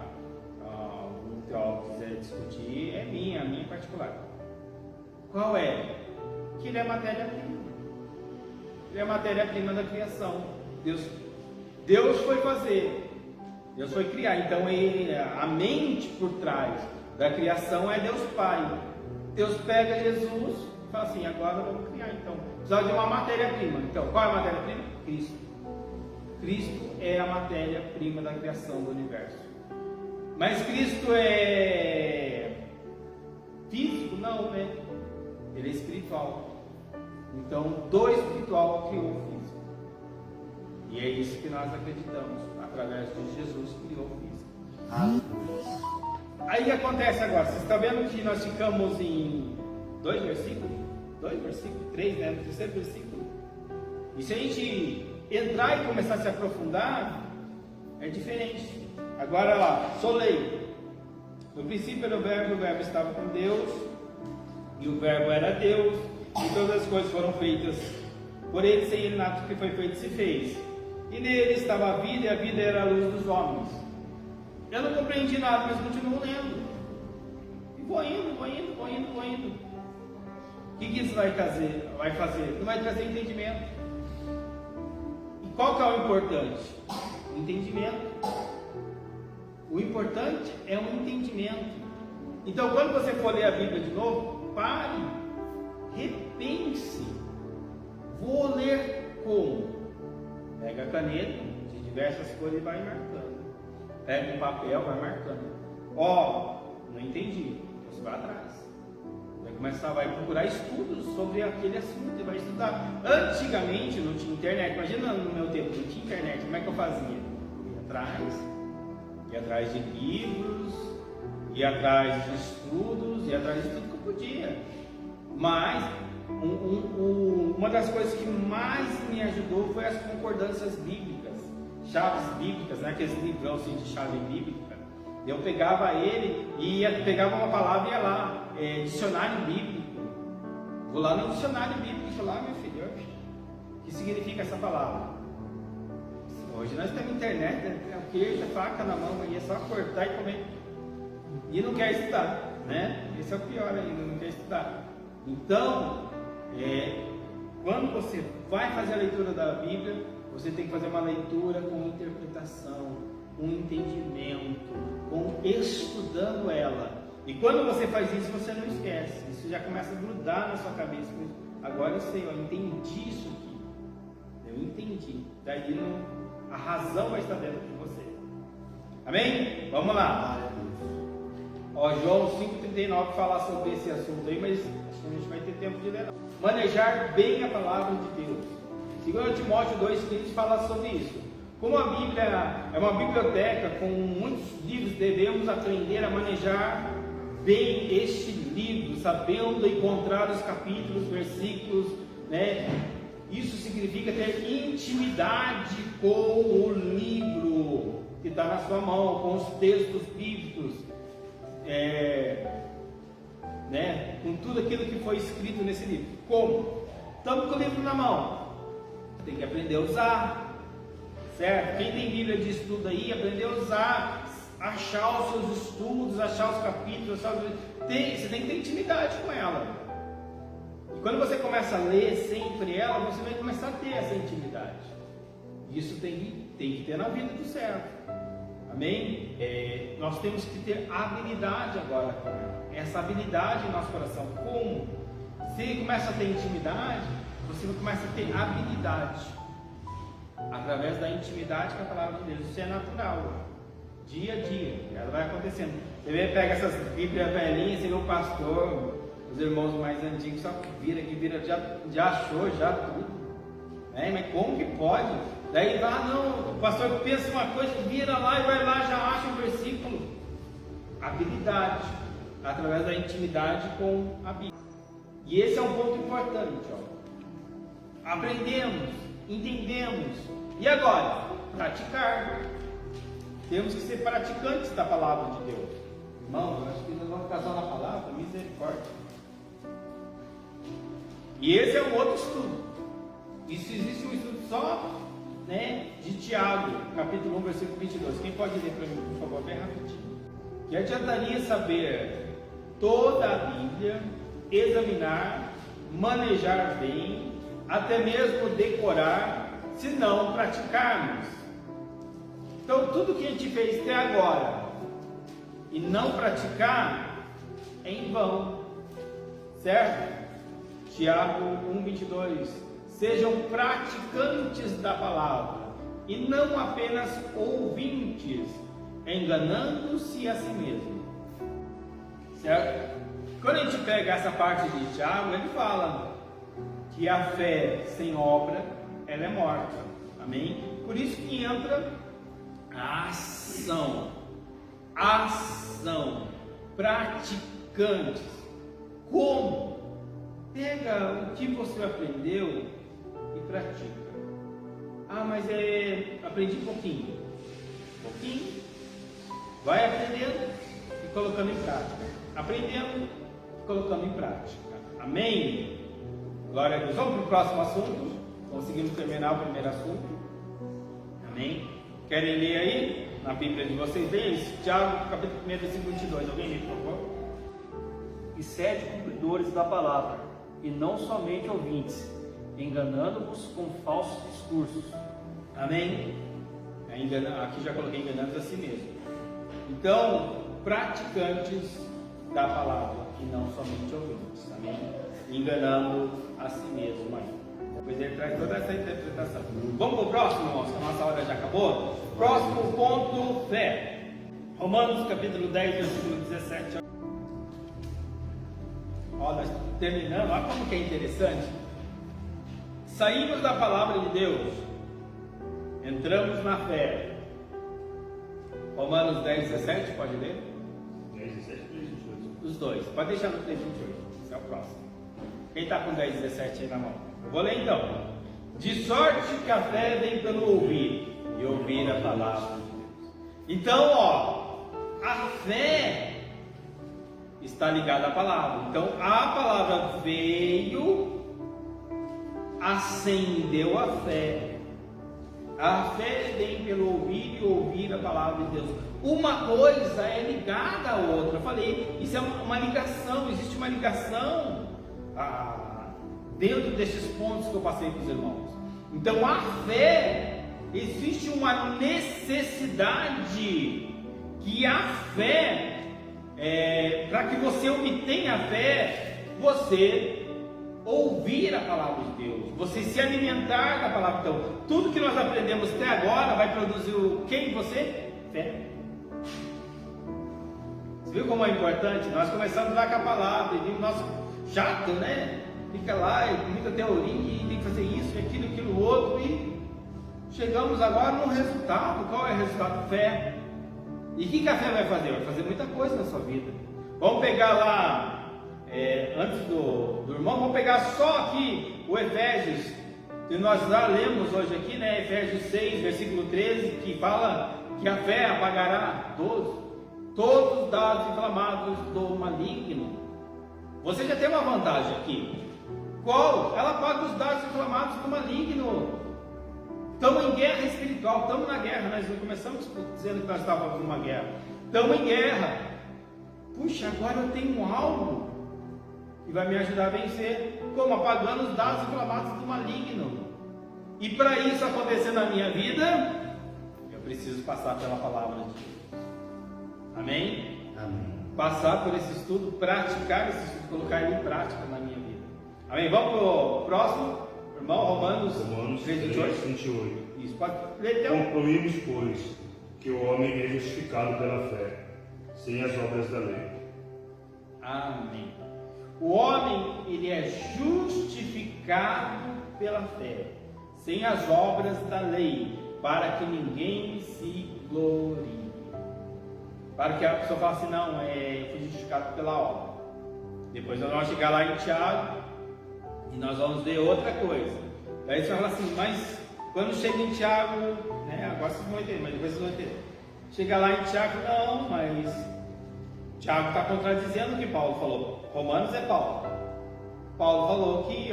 Algum teólogo quiser discutir, é minha particular. Qual é? Que ele é matéria-prima. Ele é a matéria-prima da criação. Deus foi fazer, Deus foi criar. Então a mente por trás da criação é Deus Pai. Deus pega Jesus e fala assim, agora vamos criar. Então precisa de uma matéria-prima. Então qual é a matéria-prima? Cristo. Cristo é a matéria-prima da criação do universo. Mas Cristo é físico? Não, né? Ele é espiritual. Então, do espiritual criou o físico. E é isso que nós acreditamos. Através de Jesus criou o físico. Aí acontece agora. Você está vendo que nós ficamos em 2 versículos? 3, né? No terceiro versículo. E se a gente entrar e começar a se aprofundar, é diferente. Agora lá, solei. No princípio era o verbo estava com Deus, e o verbo era Deus, e todas as coisas foram feitas por ele, sem ele nada que foi feito se fez. E nele estava a vida, e a vida era a luz dos homens. Eu não compreendi nada, mas continuo lendo. E vou indo. O que isso vai fazer? Não vai trazer entendimento. E qual que é o importante? O entendimento. O importante é o entendimento. Então, quando você for ler a Bíblia de novo, pare, repense. Vou ler como? Pega a caneta de diversas cores e vai marcando. Pega um papel, vai marcando. Não entendi. Você vai atrás. Vai procurar estudos sobre aquele assunto e vai estudar. Antigamente não tinha internet. Imagina no meu tempo, não tinha internet. Como é que eu fazia? Ia atrás de livros, ia atrás de estudos, ia atrás de tudo que eu podia. Mas uma das coisas que mais me ajudou foi as concordâncias bíblicas, chaves bíblicas, né? Aqueles livrão assim de chave bíblica. Eu pegava ele e pegava uma palavra e ia lá. Dicionário bíblico. Vou lá no dicionário bíblico e falar, meu filho, o que significa essa palavra? Hoje nós temos internet, o queijo, a faca na mão, e é só cortar e comer. E não quer estudar, né? Esse é o pior ainda, não quer estudar. Então, quando você vai fazer a leitura da Bíblia, você tem que fazer uma leitura com interpretação, com entendimento, com estudando ela. E quando você faz isso, você não esquece. Isso já começa a grudar na sua cabeça. Agora eu sei, eu entendi isso aqui. Eu entendi. Daí a razão vai estar dentro de você. Amém? Vamos lá. João 5,39 fala sobre esse assunto aí, mas acho que a gente vai ter tempo de ler. Manejar bem a palavra de Deus. 2 Timóteo 2,15 fala sobre isso. Como a Bíblia é uma biblioteca com muitos livros, devemos aprender a manejar bem este livro, sabendo encontrar os capítulos, versículos, né? Isso significa ter intimidade com o livro que está na sua mão, com os textos bíblicos. né, com tudo aquilo que foi escrito nesse livro. Como? Estamos com o livro na mão, tem que aprender a usar, certo? Quem tem Bíblia de estudo aí, aprender a usar, achar os seus estudos, achar os capítulos, você tem que ter intimidade com ela. E quando você começa a ler sempre ela, você vai começar a ter essa intimidade. Isso tem que ter na vida do servo. Amém? Nós temos que ter habilidade agora com ela. Essa habilidade em nosso coração. Como? Se começa a ter intimidade, você começa a ter habilidade. Através da intimidade com a palavra de Deus. Isso é natural. Dia a dia. Ela vai acontecendo. Você pega essas Bíblias velhinhas, você vê o pastor, os irmãos mais antigos, só que vira, já achou já tudo. Mas como que pode? Daí não, o pastor pensa uma coisa, vira lá e vai lá, já acha um versículo. Habilidade, através da intimidade com a Bíblia. E esse é um ponto importante. Aprendemos, entendemos. E agora? Praticar. Temos que ser praticantes da palavra de Deus. Irmãos, eu acho que nós vamos ficar só na palavra, misericórdia. E esse é um outro estudo. Isso existe um estudo só, de Tiago, capítulo 1, versículo 22. Quem pode ler para mim, por favor, bem rapidinho? Que adiantaria saber toda a Bíblia, examinar, manejar bem, até mesmo decorar, se não praticarmos. Então, tudo que a gente fez até agora e não praticar é em vão, certo? Tiago 1,22. Sejam praticantes da palavra e não apenas ouvintes, enganando-se a si mesmo. Certo? Quando a gente pega essa parte de Tiago, ele fala que a fé sem obra, ela é morta. Amém? Por isso que entra a ação. Ação. Praticantes. Como? Pega o que você aprendeu e pratica. Mas aprendi pouquinho. Pouquinho. Vai aprendendo e colocando em prática. Aprendendo e colocando em prática. Amém? Glória a Deus. Vamos para o próximo assunto. Conseguimos terminar o primeiro assunto. Amém? Querem ler aí? Na Bíblia de vocês? Leia isso. Tiago, capítulo 1, versículo 22. Alguém lê, por favor? E sede cumpridores da palavra, e não somente ouvintes, enganando-vos com falsos discursos. Amém? Aqui já coloquei enganando a si mesmo. Então, praticantes da palavra e não somente ouvintes. Amém? Enganando a si mesmo aí. Depois ele traz toda essa interpretação. Vamos para o próximo, irmãos, que a nossa hora já acabou. Próximo ponto, fé. Romanos capítulo 10, versículo 17. Nós terminamos, olha como que é interessante. Saímos da palavra de Deus, entramos na fé. Romanos 10, 17, pode ler? 10, 17 e 28. Os dois, pode deixar no 3, 28. Esse é o próximo. Quem está com 10, 17 aí na mão? Eu vou ler então. De sorte que a fé vem pelo ouvir, e ouvir a palavra de Deus. Então, a fé está ligada à palavra. Então, a palavra veio, acendeu a fé. A fé vem pelo ouvir e ouvir a palavra de Deus. Uma coisa é ligada à outra. Eu falei, isso é uma ligação, existe uma ligação dentro desses pontos que eu passei para os irmãos. Então, a fé, existe uma necessidade que a fé, para que você obtenha a fé, você ouvir a palavra de Deus, você se alimentar da palavra. Então, tudo que nós aprendemos até agora vai produzir o que em você? Fé. Você viu como é importante? Nós começamos lá com a palavra e vimos nosso chato, né? Fica lá e muita teoria, e tem que fazer isso, aquilo outro, e chegamos agora no resultado. Qual é o resultado? Fé. E o que a fé vai fazer? Vai fazer muita coisa na sua vida. Vamos pegar lá, antes do irmão, vamos pegar só aqui o Efésios, que nós já lemos hoje aqui, né? Efésios 6, versículo 13, que fala que a fé apagará todos os dados inflamados do maligno. Você já tem uma vantagem aqui. Qual? Ela paga os dados inflamados do maligno. Estamos em guerra espiritual, estamos na guerra. Nós não começamos dizendo que nós estávamos numa guerra. Estamos em guerra. Puxa, agora eu tenho algo que vai me ajudar a vencer. Como? Apagando os dados inflamados do maligno. E para isso acontecer na minha vida, eu preciso passar pela palavra de Deus. Amém? Amém. Passar por esse estudo, praticar esse estudo, colocar ele em prática na minha vida. Amém? Vamos para o próximo, irmão, Romanos 3:28. Isso, pode ler então. Concluímos, pois, que o homem é justificado pela fé, sem as obras da lei. Amém. O homem, ele é justificado pela fé, sem as obras da lei, para que ninguém se glorie. Para que a pessoa fale assim, não, eu fui justificado pela obra. Depois nós vamos chegar lá em Tiago e nós vamos ver outra coisa. Daí você vai falar assim, mas quando chega em Tiago, né, agora vocês vão entender, mas depois vocês vão entender. Chega lá em Tiago, não, mas Tiago está contradizendo o que Paulo falou. Romanos é Paulo. Paulo falou que,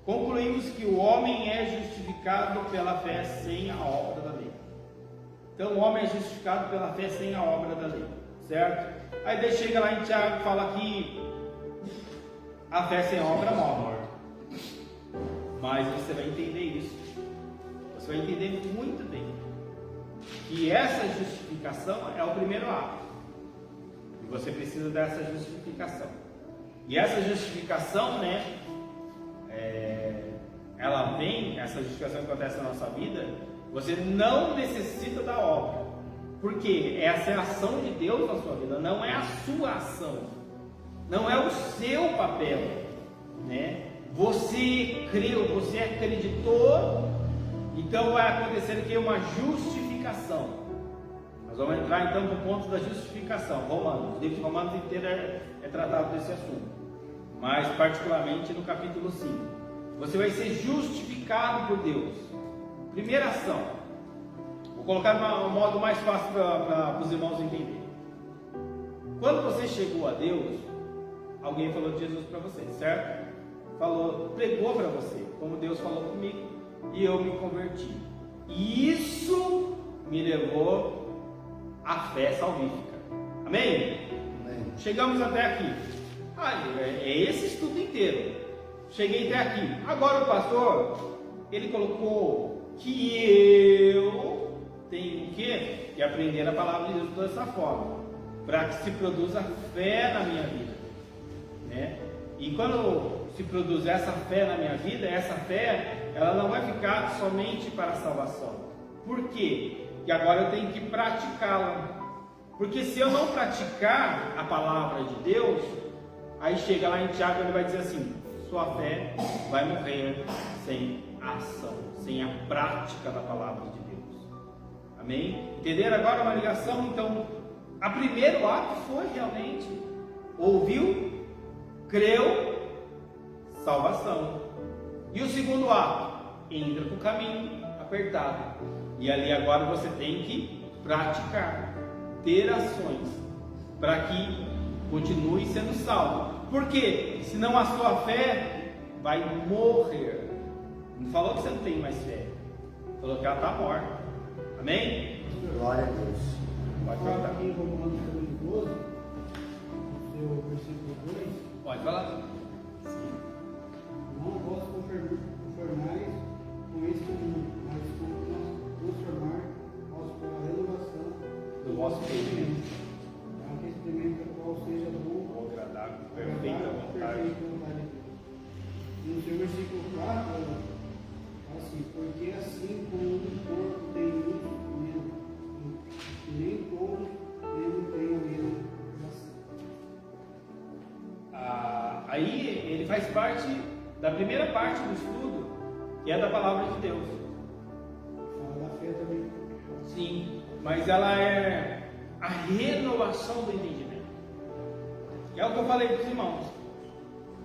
concluímos que o homem é justificado pela fé sem a obra da lei. Então o homem é justificado pela fé sem a obra da lei, certo? Aí daí chega lá em Tiago e fala que a fé sem obra morre. Mas você vai entender isso. Você vai entender muito bem que essa justificação é o primeiro ato. E você precisa dessa justificação. E essa justificação, né? Ela vem, essa justificação que acontece na nossa vida. Você não necessita da obra. Porque essa é a ação de Deus na sua vida, não é a sua ação. Não é o seu papel, né? Você creu, você acreditou, então vai acontecer aqui uma justificação. Nós vamos entrar então no ponto da justificação. Romanos, o livro de Romanos inteiro é tratado desse assunto, mas particularmente no capítulo 5. Você vai ser justificado por Deus. Primeira ação. Vou colocar um modo mais fácil para os irmãos entenderem. Quando você chegou a Deus, alguém falou de Jesus para você, certo? Pregou para você, como Deus falou comigo, e eu me converti. E isso me levou à fé salvífica. Amém? Amém. Chegamos até aqui. É esse estudo inteiro. Cheguei até aqui. Agora o pastor, ele colocou que eu tenho que aprender a palavra de Deus dessa forma, para que se produza fé na minha vida, né? E quando se produz essa fé na minha vida, essa fé, ela não vai ficar somente para a salvação. Por quê? Porque agora eu tenho que praticá-la. Porque se eu não praticar a palavra de Deus, aí chega lá em Tiago, ele vai dizer assim: sua fé vai morrer sem a ação, sem a prática da palavra de Deus. Amém? Entenderam agora uma ligação? Então, o primeiro ato foi realmente ouviu, creu, salvação. E o segundo ato, entra para o caminho apertado. E ali agora você tem que praticar, ter ações, para que continue sendo salvo. Por quê? Senão a sua fé vai morrer. Não falou que você não tem mais fé, falou que ela está morta. Amém? Glória a Deus. Pode Fala falar. aqui em Romanos 12, no seu versículo 2. Pode falar. Não vos conformais com este mundo, mas transformar pela renovação Do vosso entendimento. para que experimenta qual seja bom, Agradável, perfeita vontade. perfeita vontade de Deus. E no seu versículo 4, assim, porque assim como um corpo tem muitos membros, e nem todos membros têm a mesma ação. Aí ele faz parte da primeira parte do estudo, que é da palavra de Deus. Fala da fé também. Sim, mas ela é a renovação do entendimento. É o que eu falei para os irmãos.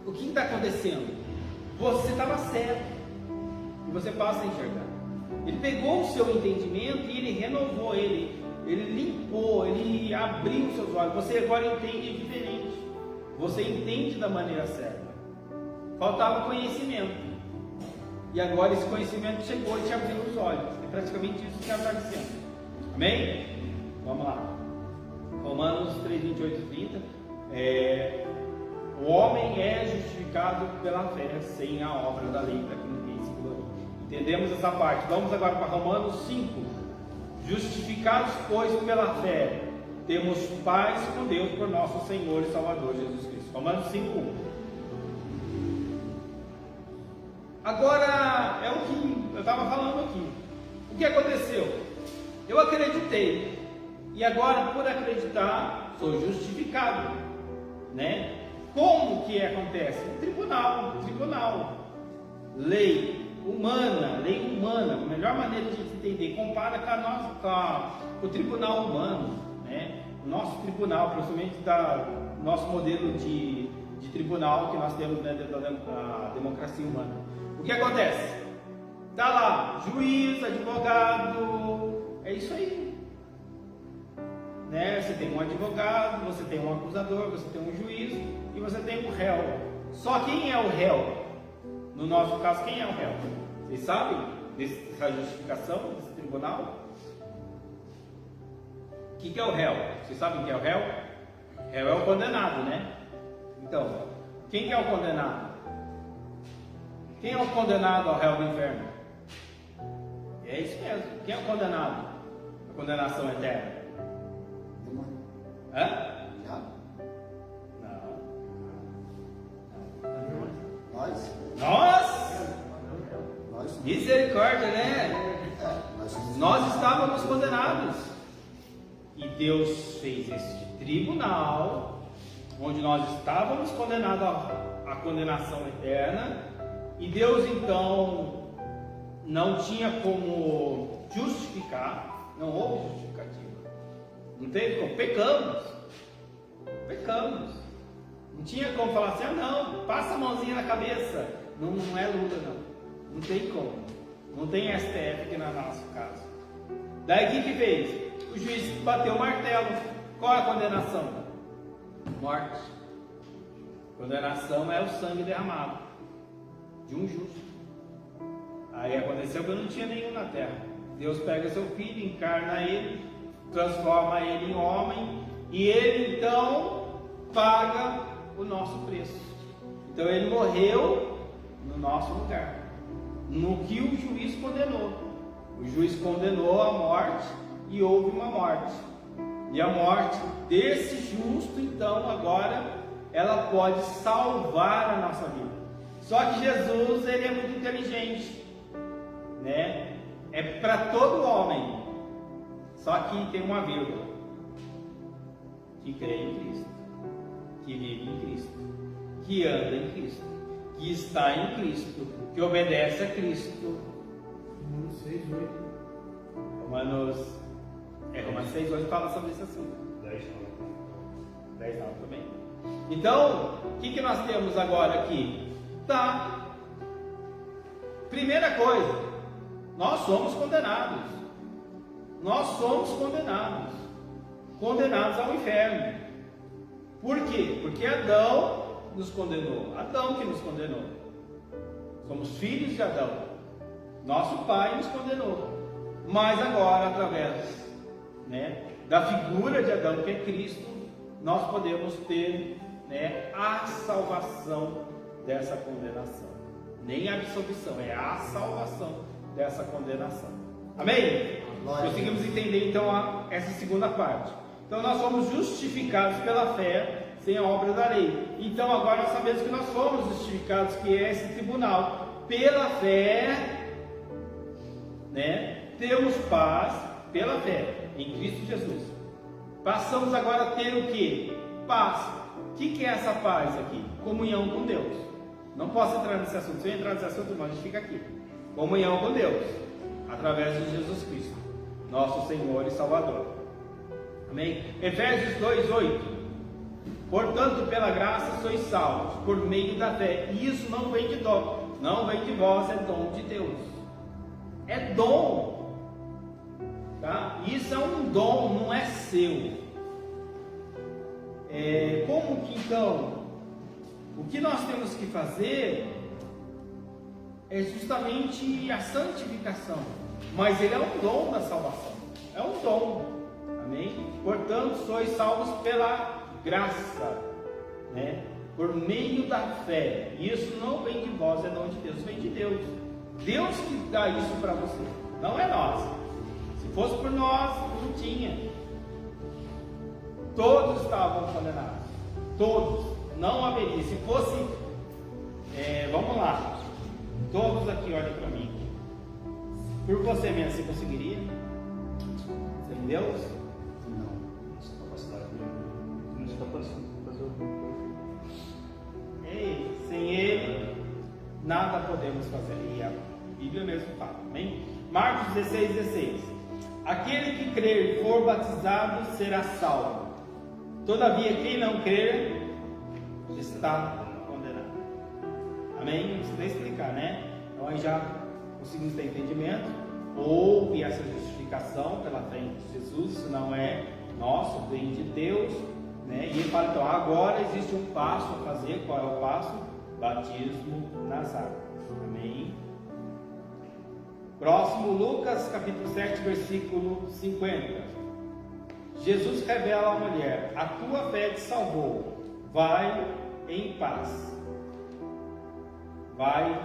O que está acontecendo? Você estava certo e você passa a enxergar. Ele pegou o seu entendimento e ele renovou ele. Ele limpou, Ele abriu seus olhos. Você agora entende diferente. Você entende da maneira certa. Faltava conhecimento. E agora esse conhecimento chegou e te abriu os olhos. É praticamente isso que ela está dizendo. Amém? Vamos lá. Romanos 3, 28 e 30. O homem é justificado pela fé, sem a obra da lei, para que ninguém se glorie. Entendemos essa parte. Vamos agora para Romanos 5. Justificados, pois, pela fé, temos paz com Deus por nosso Senhor e Salvador Jesus Cristo. Romanos 5. Agora, é o que eu estava falando aqui. O que aconteceu? Eu acreditei. E agora, por acreditar, sou justificado. Né? Como que acontece? Tribunal. Lei humana, a melhor maneira de entender, compara com o tribunal humano, né? O nosso tribunal, principalmente do nosso modelo de tribunal que nós temos dentro da democracia humana. O que acontece? Está lá, juiz, advogado, é isso aí. Né? Você tem um advogado, você tem um acusador, você tem um juiz e você tem um réu. Só quem é o réu? No nosso caso, quem é o réu? Vocês sabem dessa justificação, desse tribunal? O que é o réu? Vocês sabem quem é o réu? Réu é o condenado, né? Então, quem é o condenado? Quem é o condenado ao réu do inferno? É isso mesmo. Quem é o condenado? A condenação eterna. Hã? Já? Não. Nós? Misericórdia, né? Nós estávamos condenados. E Deus fez este tribunal, onde nós estávamos condenados à condenação eterna. E Deus então não tinha como justificar, não houve justificativa. Não teve como, pecamos. Não tinha como falar assim, não, passa a mãozinha na cabeça. Não é luta, não tem como. Não tem STF aqui no nosso caso. Daí o que fez? O juiz bateu o martelo. Qual é a condenação? Morte. Condenação é o sangue derramado de um justo. Aí aconteceu que eu não tinha nenhum na terra. Deus pega seu filho, encarna ele, transforma ele em homem, e ele então paga o nosso preço. Então ele morreu no nosso lugar, no que o juiz condenou. O juiz condenou a morte e houve uma morte. E a morte desse justo, então, agora, ela pode salvar a nossa vida. Só que Jesus, ele é muito inteligente, né? É para todo homem. Só que tem uma vírgula: que crê em Cristo, que vive em Cristo, que anda em Cristo, que está em Cristo, que obedece a Cristo. Romanos 6:8. Romanos 6:8 fala sobre esse assunto. 10 também. Então, o que nós temos agora aqui? Tá. Primeira coisa, nós somos condenados. Condenados ao inferno. Por quê? Porque Adão nos condenou. Adão que nos condenou. Somos filhos de Adão. Nosso pai nos condenou. Mas agora, através, né, da figura de Adão, que é Cristo, nós podemos ter, né, a salvação dessa condenação. Nem a absolvição, é a salvação dessa condenação. Amém? Conseguimos entender então essa segunda parte. Então nós somos justificados pela fé, sem a obra da lei. Então agora nós sabemos que nós fomos justificados, que é esse tribunal. Pela fé, né, temos paz pela fé em Cristo Jesus. Passamos agora a ter o que? Paz. O que é essa paz aqui? Comunhão com Deus. Não posso entrar nesse assunto. Se eu entrar nesse assunto, mas a gente fica aqui. Comunhão com Deus, através de Jesus Cristo, nosso Senhor e Salvador. Amém? Efésios 2:8. Portanto, pela graça sois salvos, por meio da fé. E isso não vem de dom, não vem de vós, é dom de Deus. É dom. Tá? Isso é um dom, não é seu. Como que então? O que nós temos que fazer é justamente a santificação. Mas ele é um dom da salvação. É um dom. Amém? Portanto, sois salvos pela graça, né? Por meio da fé. E isso não vem de vós, é dom de Deus, vem de Deus. Deus que dá isso para você, não é nós. Se fosse por nós, não tinha. Todos estavam condenados. Todos. Não haveria. Se fosse, vamos lá. Todos aqui, olhem para mim. Por você mesmo, você conseguiria? Sem Deus? Não. Nossa capacidade não está passando fazer alguma coisa. Sem Ele, nada podemos fazer. E a Bíblia mesmo fala. Amém? Marcos 16:16. Aquele que crer e for batizado será salvo. Todavia, quem não crer está condenado. Amém? Não precisa explicar, né? Então aí já conseguimos ter entendimento. Houve essa justificação pela fé em Jesus. Isso não é nosso, vem de Deus, né? E ele fala, então, agora existe um passo a fazer. Qual é o passo? Batismo nas águas. Amém? Próximo, Lucas capítulo 7, versículo 50. Jesus revela à mulher: a tua fé te salvou, vai em paz. Vai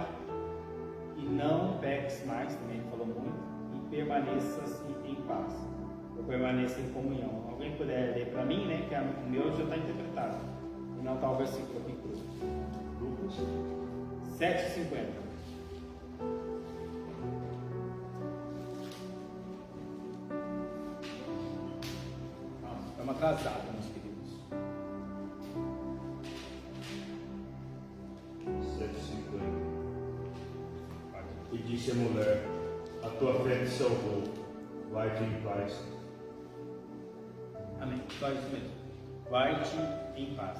e não peques mais, também ele falou muito, e permaneças em paz, ou permaneça em comunhão. Alguém puder ler para mim, né? Que o meu já está interpretado, e não está o versículo aqui cruz. Lucas 7:50. Estamos atrasados, meus queridos. 7:50. E disse a mulher: a tua fé te salvou, vai-te em paz. Amém. Só isso mesmo. Vai-te em paz.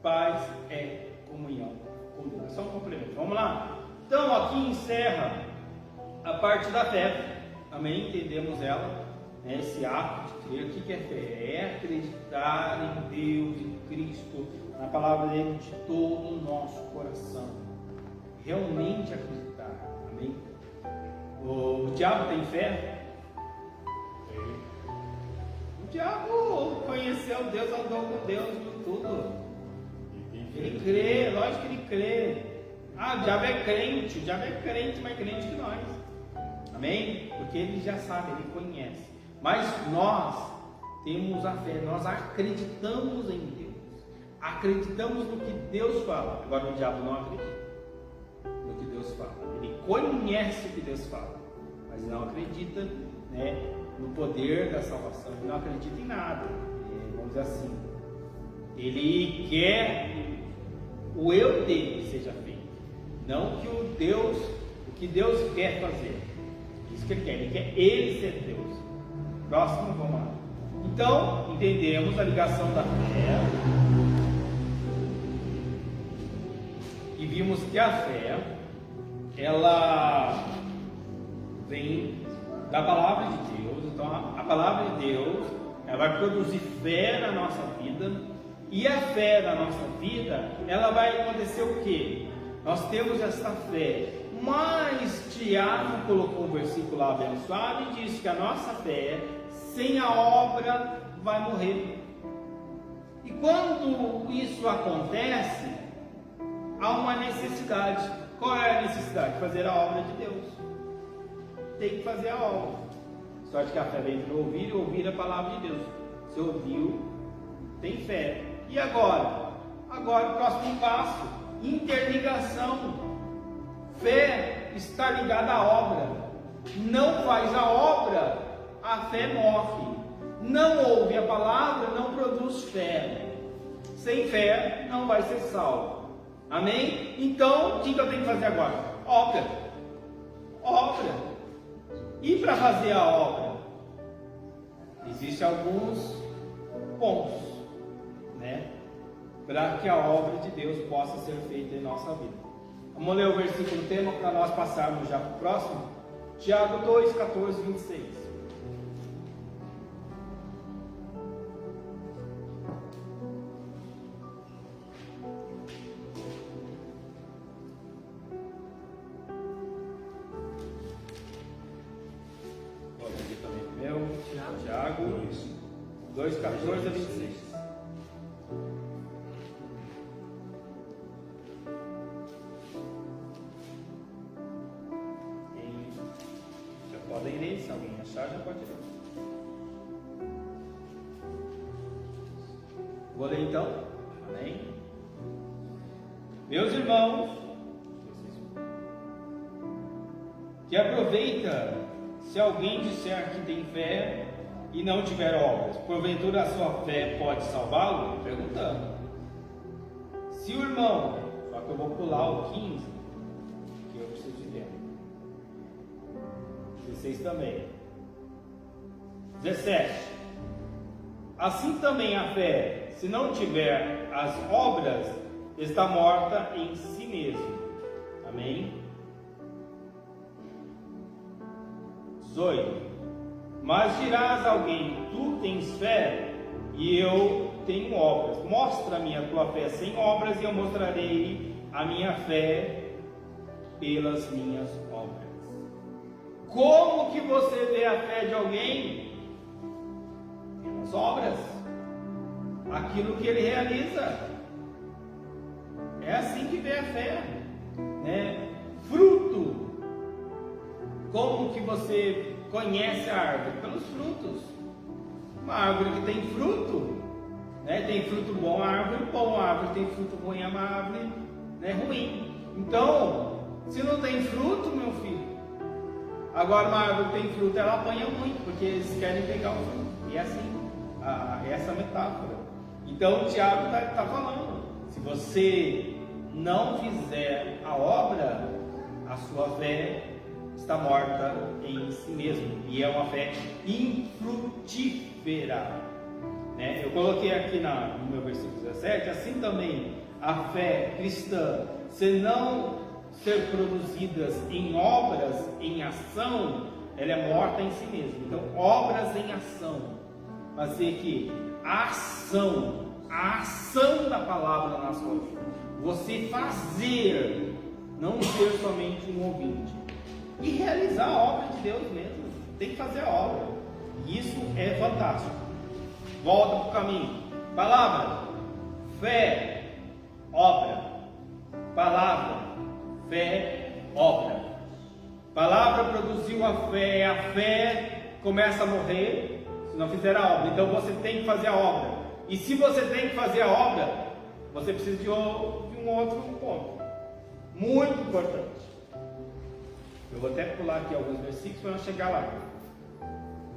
Paz é comunhão com Deus. É só um complemento. Vamos lá. Então aqui encerra a parte da fé. Amém? Entendemos ela. Esse ato de crer. O que é fé? É acreditar em Deus, em Cristo, na palavra dele de todo o nosso coração. Realmente acreditar. Amém? O diabo tem fé? O diabo conheceu Deus, andou com Deus, viu tudo. Ele crê, lógico que ele crê. O diabo é crente, mais crente que nós. Amém? Porque ele já sabe, ele conhece. Mas nós temos a fé, nós acreditamos em Deus. Acreditamos no que Deus fala. Agora o diabo não acredita no que Deus fala. Ele conhece o que Deus fala, mas não acredita, né, no poder da salvação. Ele não acredita em nada. Vamos dizer assim. Ele quer o eu dele seja feito, não que o que Deus quer fazer. Isso que ele quer ele ser Deus. Próximo, vamos lá. Então, entendemos a ligação da fé e vimos que a fé, ela vem da palavra de Deus. Então, a palavra de Deus, ela vai produzir fé na nossa vida. E a fé na nossa vida, ela vai acontecer o quê? Nós temos essa fé, mas Tiago colocou um versículo lá abençoado e disse que a nossa fé, sem a obra, vai morrer. E quando isso acontece, há uma necessidade. Qual é a necessidade? Fazer a obra de Deus. Tem que fazer a obra. Só que a fé vem para ouvir e ouvir a palavra de Deus. Você ouviu, tem fé. E agora? Agora o próximo passo, interligação. Fé está ligada à obra. Não faz a obra, a fé morre. Não ouve a palavra, não produz fé. Sem fé não vai ser salvo. Amém? Então, o que eu tenho que fazer agora? Obra. Obra. E para fazer a obra, existem alguns pontos, né, para que a obra de Deus possa ser feita em nossa vida. Vamos ler o versículo tema para nós passarmos já para o próximo. Tiago 2, 14, 26. Tiago 2, 14 a 26. Já podem ler, se alguém achar, já pode ler. Vou ler então. Amém? Meus irmãos, que aproveita se alguém disser que tem fé e não tiver obras, porventura a sua fé pode salvá-lo? Perguntando. Se o irmão, só que eu vou pular o 15, que eu preciso de tempo. 16 também. 17. Assim também a fé, se não tiver as obras, está morta em si mesmo. Amém? 18. Mas dirás a alguém: tu tens fé e eu tenho obras. Mostra-me a tua fé sem obras e eu mostrarei a minha fé pelas minhas obras. Como que você vê a fé de alguém? Pelas obras. Aquilo que ele realiza. É assim que vê a fé, né? Fruto. Como que você conhece a árvore? Pelos frutos. Uma árvore que tem fruto, né? Tem fruto bom, a árvore bom. A árvore tem fruto ruim, é uma árvore, né, ruim. Então, se não tem fruto, meu filho, agora uma árvore que tem fruto, ela apanha muito, porque eles querem pegar o fruto. E é assim, essa metáfora. Então, o Tiago está falando, se você não fizer a obra, a sua fé está morta em si mesmo, e é uma fé infrutífera, né? Eu coloquei aqui no meu versículo 17, assim também a fé cristã, se não ser produzidas em obras, em ação, ela é morta em si mesma. Então, obras em ação, fazer que a ação da palavra na sua vida, você fazer, não ser somente um ouvinte. E realizar a obra de Deus mesmo. Tem que fazer a obra. E isso é fantástico. Volta para o caminho. Palavra, fé, obra. Palavra, fé, obra. Palavra produziu a fé começa a morrer se não fizer a obra. Então você tem que fazer a obra. E se você tem que fazer a obra, você precisa de um outro ponto. Muito importante. Eu vou até pular aqui alguns versículos para nós chegar lá.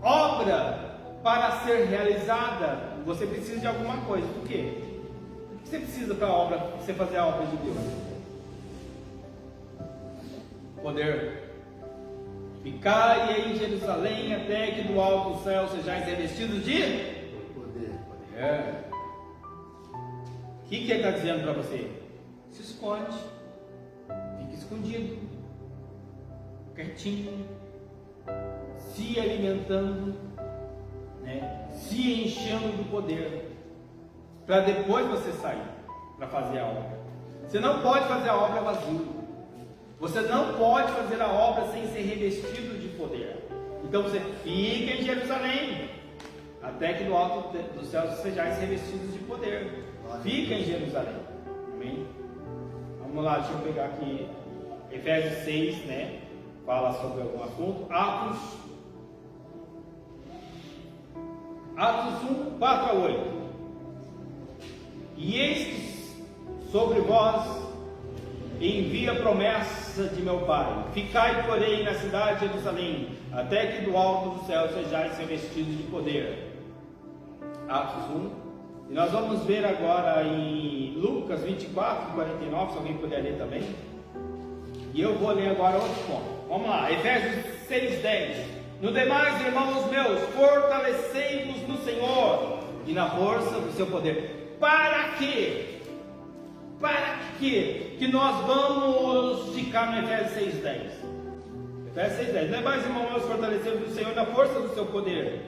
Obra, para ser realizada, você precisa de alguma coisa. Por quê? O que você precisa para você fazer a obra de Deus? Poder. Ficai em Jerusalém até que do alto do céu sejais revestidos de Poder. O que ele está dizendo para você? Se esconde. Fique escondido. Quietinho, se alimentando, né? Se enchendo do poder, para depois você sair para fazer a obra. Você não pode fazer a obra vazio. Você não pode fazer a obra sem ser revestido de poder. Então você fica em Jerusalém, até que do alto dos céus sejais revestidos de poder. Fica em Jerusalém. Amém? Vamos lá, deixa eu pegar aqui Efésios 6, né? Fala sobre algum assunto. Atos 1, 4 a 8. E eis que sobre vós envia a promessa de meu Pai: ficai, porém, na cidade de Jerusalém, até que do alto do céu sejais revestidos de poder. Atos 1. E nós vamos ver agora em Lucas 24, 49, se alguém puder ler também. E eu vou ler agora outro ponto. Vamos lá, Efésios 6:10. No demais, irmãos meus, fortalecei-vos no Senhor e na força do seu poder. Para quê? Para quê? Que nós vamos ficar no Efésios 6:10. Efésios 6:10. No demais, irmãos meus, fortalecei-vos no Senhor e na força do seu poder,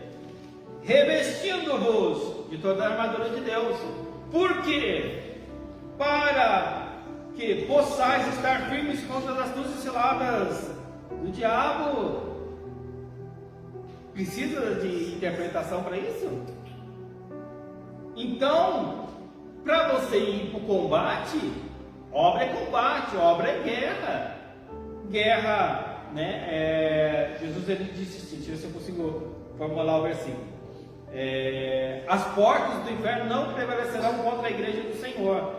revestindo-vos de toda a armadura de Deus. Por quê? Para que possais estar firmes contra as astúcias ciladas do diabo. Precisa de interpretação para isso? Então, para você ir para o combate, obra é combate, obra é guerra. Guerra, né? Jesus ele disse assim, deixa eu ver se eu consigo formular o versículo. As portas do inferno não prevalecerão contra a igreja do Senhor.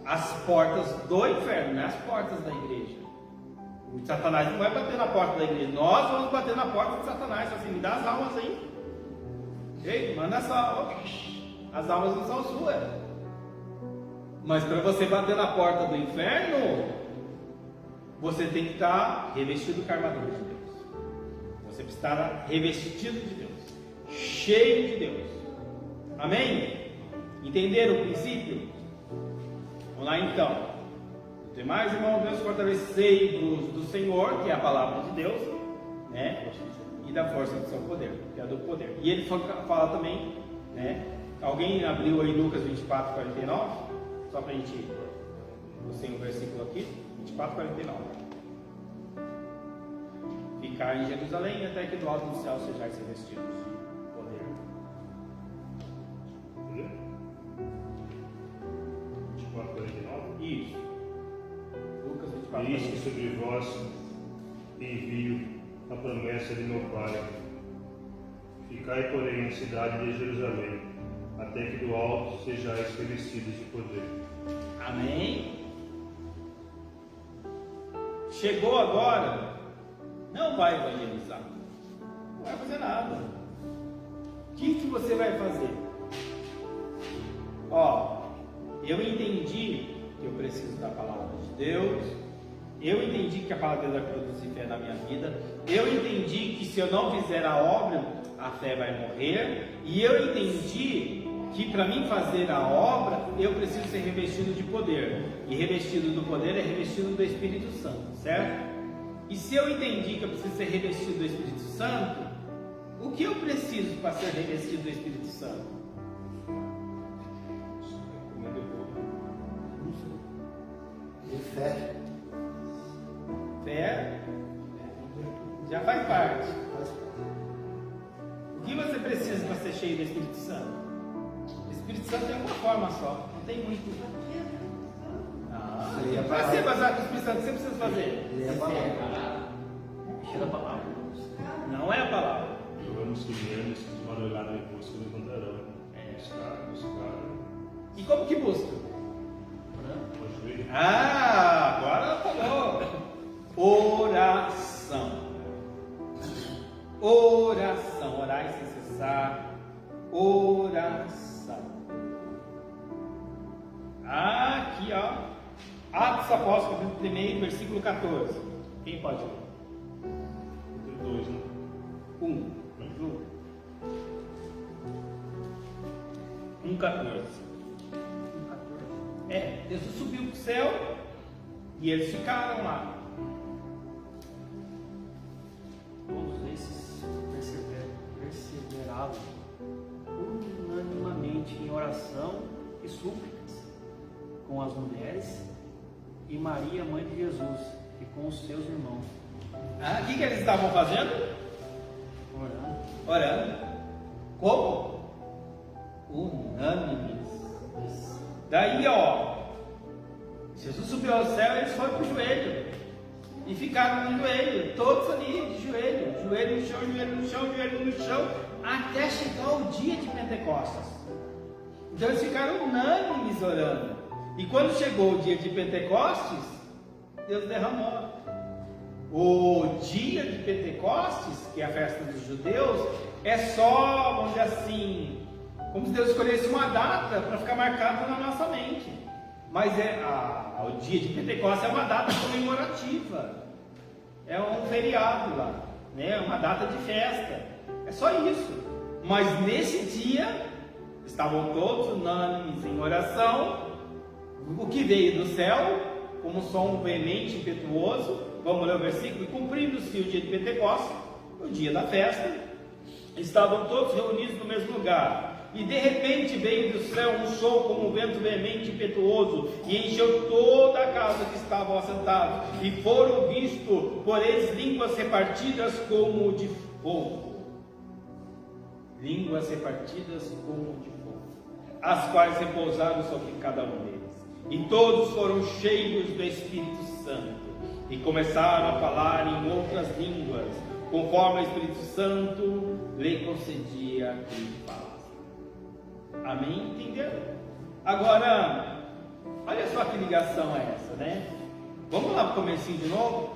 As portas do inferno, não é as portas da igreja. O Satanás não vai bater na porta da igreja. Nós vamos bater na porta de Satanás. Assim, me dá as almas aí. Ei, manda só. As almas não são suas. Mas para você bater na porta do inferno, você tem que estar revestido com a armadura de Deus. Você precisa estar revestido de Deus, cheio de Deus. Amém? Entenderam o princípio? Vamos lá então. Demais, irmão, Deus, fortalecei-vos do Senhor, que é a palavra de Deus, né? E da força do seu poder, que é do poder. E ele fala também, né? Alguém abriu aí Lucas 24, 49? Só para a gente. Eu tenho um versículo aqui, 24, 49. Ficar em Jerusalém até que do alto do céu sejais revestidos de poder. Entendeu? 24, 49? Isso. Lucas 24, Eis 49. que sobre vós envio a promessa de meu Pai. Ficai, porém, na cidade de Jerusalém, até que do alto sejais revestidos de poder. Amém? Chegou agora, não vai evangelizar, não vai fazer nada. O que você vai fazer? Ó, eu entendi que eu preciso da palavra de Deus, eu entendi que a palavra de Deus vai produzir fé na minha vida, eu entendi que se eu não fizer a obra, a fé vai morrer, e eu entendi que para mim fazer a obra, eu preciso ser revestido de poder. E revestido do poder é revestido do Espírito Santo, certo? E se eu entendi que eu preciso ser revestido do Espírito Santo, o que eu preciso para ser revestido do Espírito Santo? E fé. Fé já faz parte. O que você precisa para ser cheio do Espírito Santo? O Espírito Santo tem uma forma só, não tem muito. Para ser baseado no Espírito Santo, o que você precisa fazer? Lê a palavra. Encher a palavra. Não é a palavra. Jogamos que menos que de madrugada e busca levantarão. Buscar. E como que busca? O joelho. Ah, agora falou. Oração. Oração. Orai sem cessar. Oração. Aqui, ó. Atos dos Apóstolos, capítulo 1, versículo 14. Quem pode ler? 2, né? 1:14. Jesus subiu para o céu e eles ficaram lá. Todos esses perseveravam unanimamente em oração e súplicas com as mulheres e Maria, mãe de Jesus, e com os seus irmãos. O que eles estavam fazendo? Orando. Como? Unânimes. Daí, ó, Jesus subiu ao céu e eles foram para o joelho. E ficaram no joelho, todos ali de joelho. Joelho no chão, joelho no chão, joelho no chão, até chegar o dia de Pentecostes. Então eles ficaram unânimes orando. E quando chegou o dia de Pentecostes, Deus derramou. O dia de Pentecostes, que é a festa dos judeus, é só, vamos dizer assim, como se Deus escolhesse uma data para ficar marcada na nossa mente. Mas o dia de Pentecostes é uma data comemorativa, é um feriado lá, né? Uma data de festa, é só isso. Mas nesse dia, estavam todos unânimes em oração. O que veio do céu, como um som veemente, impetuoso, vamos ler o versículo, e cumprindo-se o dia de Pentecostes, o dia da festa, estavam todos reunidos no mesmo lugar, e de repente veio do céu um som como um vento veemente, impetuoso, e encheu toda a casa que estavam assentados, e foram vistos por eles línguas repartidas como de fogo, línguas repartidas como de fogo, as quais repousaram sobre cada um deles. E todos foram cheios do Espírito Santo e começaram a falar em outras línguas, conforme o Espírito Santo lhe concedia que falasse. Amém? Entenderam? Agora, olha só que ligação é essa, né? Vamos lá para o comecinho de novo?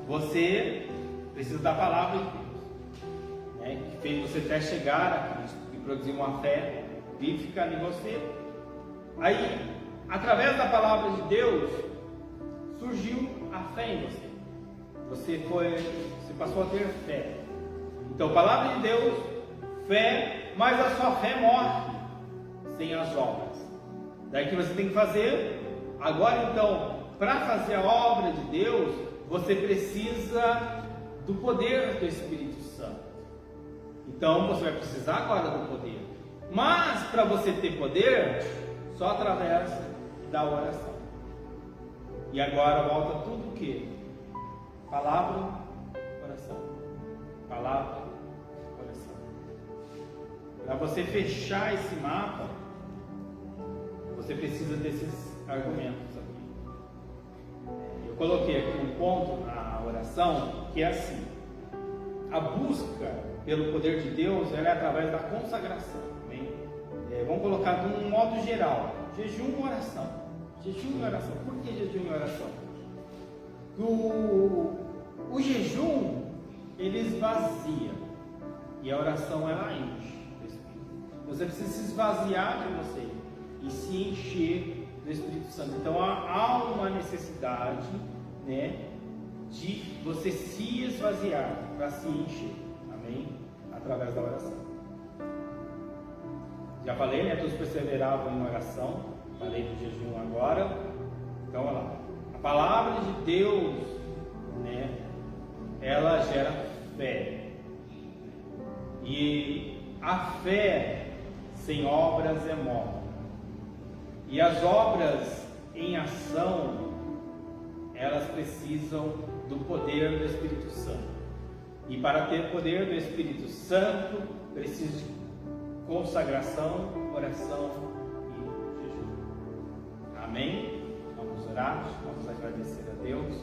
Você precisa da palavra de Deus, né? Que fez você até chegar a Cristo, que produziu uma fé viva em você. Aí, através da palavra de Deus, surgiu a fé em você. Você passou a ter fé. Então, palavra de Deus, fé, mas a sua fé morre sem as obras. Daí que você tem que fazer. Agora então, para fazer a obra de Deus, você precisa do poder do Espírito Santo. Então você vai precisar agora do poder. Mas para você ter poder, só através da oração. E agora volta tudo o quê? Palavra, oração. Palavra, oração. Para você fechar esse mapa, você precisa desses argumentos aqui. Eu coloquei aqui um ponto na oração que é assim: a busca pelo poder de Deus ela é através da consagração. Amém? Vamos colocar de um modo geral: jejum e oração. Jejum e oração. Por que jejum e oração? O jejum ele esvazia e a oração ela enche. Você precisa se esvaziar de você e se encher do Espírito Santo. Então há uma necessidade, né, de você se esvaziar para se encher, amém? Através da oração. Já falei, né? Todos perseveravam em oração. Falei do jejum agora. Então olha lá. A palavra de Deus, né, ela gera fé. E a fé sem obras é morta. E as obras em ação, elas precisam do poder do Espírito Santo. E para ter poder do Espírito Santo, precisa de consagração, oração e jejum. Amém? Vamos orar, vamos agradecer a Deus.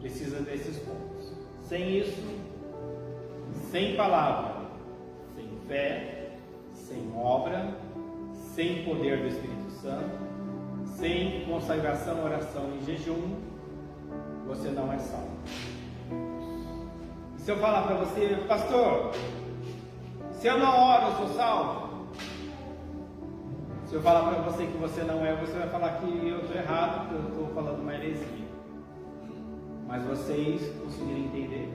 Precisa desses pontos. Sem isso, sem palavra, sem fé, sem obra, sem poder do Espírito Santo, sem consagração, oração e jejum, você não é salvo. E se eu falar para você, pastor, se eu não oro, eu sou salvo? Se eu falar para você que você não é, você vai falar que eu estou errado, que eu estou falando uma heresia. Mas vocês conseguirem entender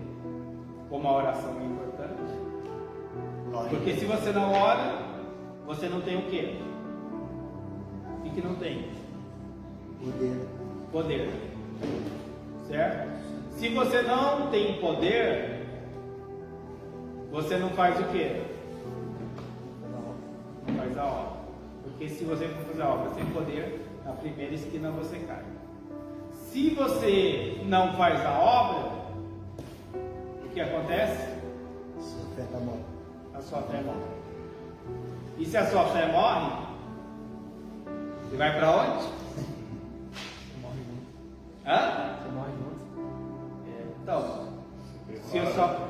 como a oração é importante? Porque se você não ora, você não tem o quê? O que não tem? Poder. Certo? Se você não tem poder, você não faz o quê? Não faz a obra. Porque se você for fazer a obra sem poder, na primeira esquina você cai. Se você não faz a obra, o que acontece? Sua fé está morta. A sua fé morre. E se a sua fé morre, você vai para onde? Você morre junto. Hã? Você morre junto. Então, se eu só...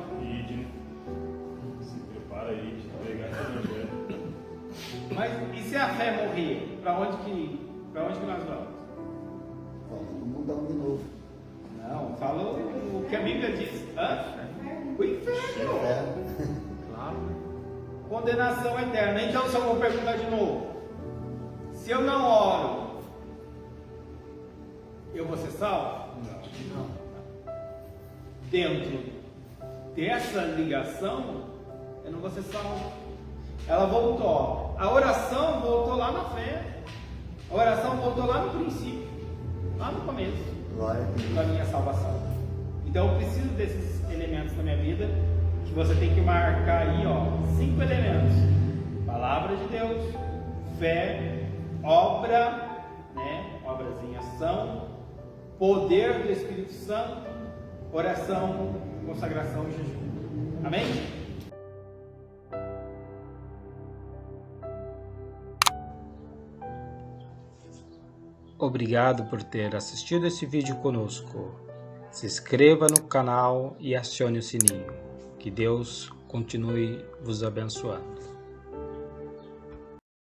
Se prepara aí de pregar esse evangelho. Mas e se a fé morrer? Para onde que nós vamos? Volta no mundão de novo. Não, fala o que a Bíblia diz. Hã? O inferno. Inferno. Claro. Condenação eterna. Então, se eu vou perguntar de novo, se eu não oro, eu vou ser salvo? Não. Dentro dessa ligação, eu não vou ser salvo. Ela voltou. A oração voltou lá na fé. A oração voltou lá no princípio, lá no começo Glória a Deus. da minha salvação. Então eu preciso desses elementos na minha vida, que você tem que marcar aí, ó, 5 elementos: palavra de Deus, fé, obra, né? Obras em ação, poder do Espírito Santo, oração, consagração e jejum. Amém? Obrigado por ter assistido esse vídeo conosco. Se inscreva no canal e acione o sininho. Que Deus continue vos abençoando.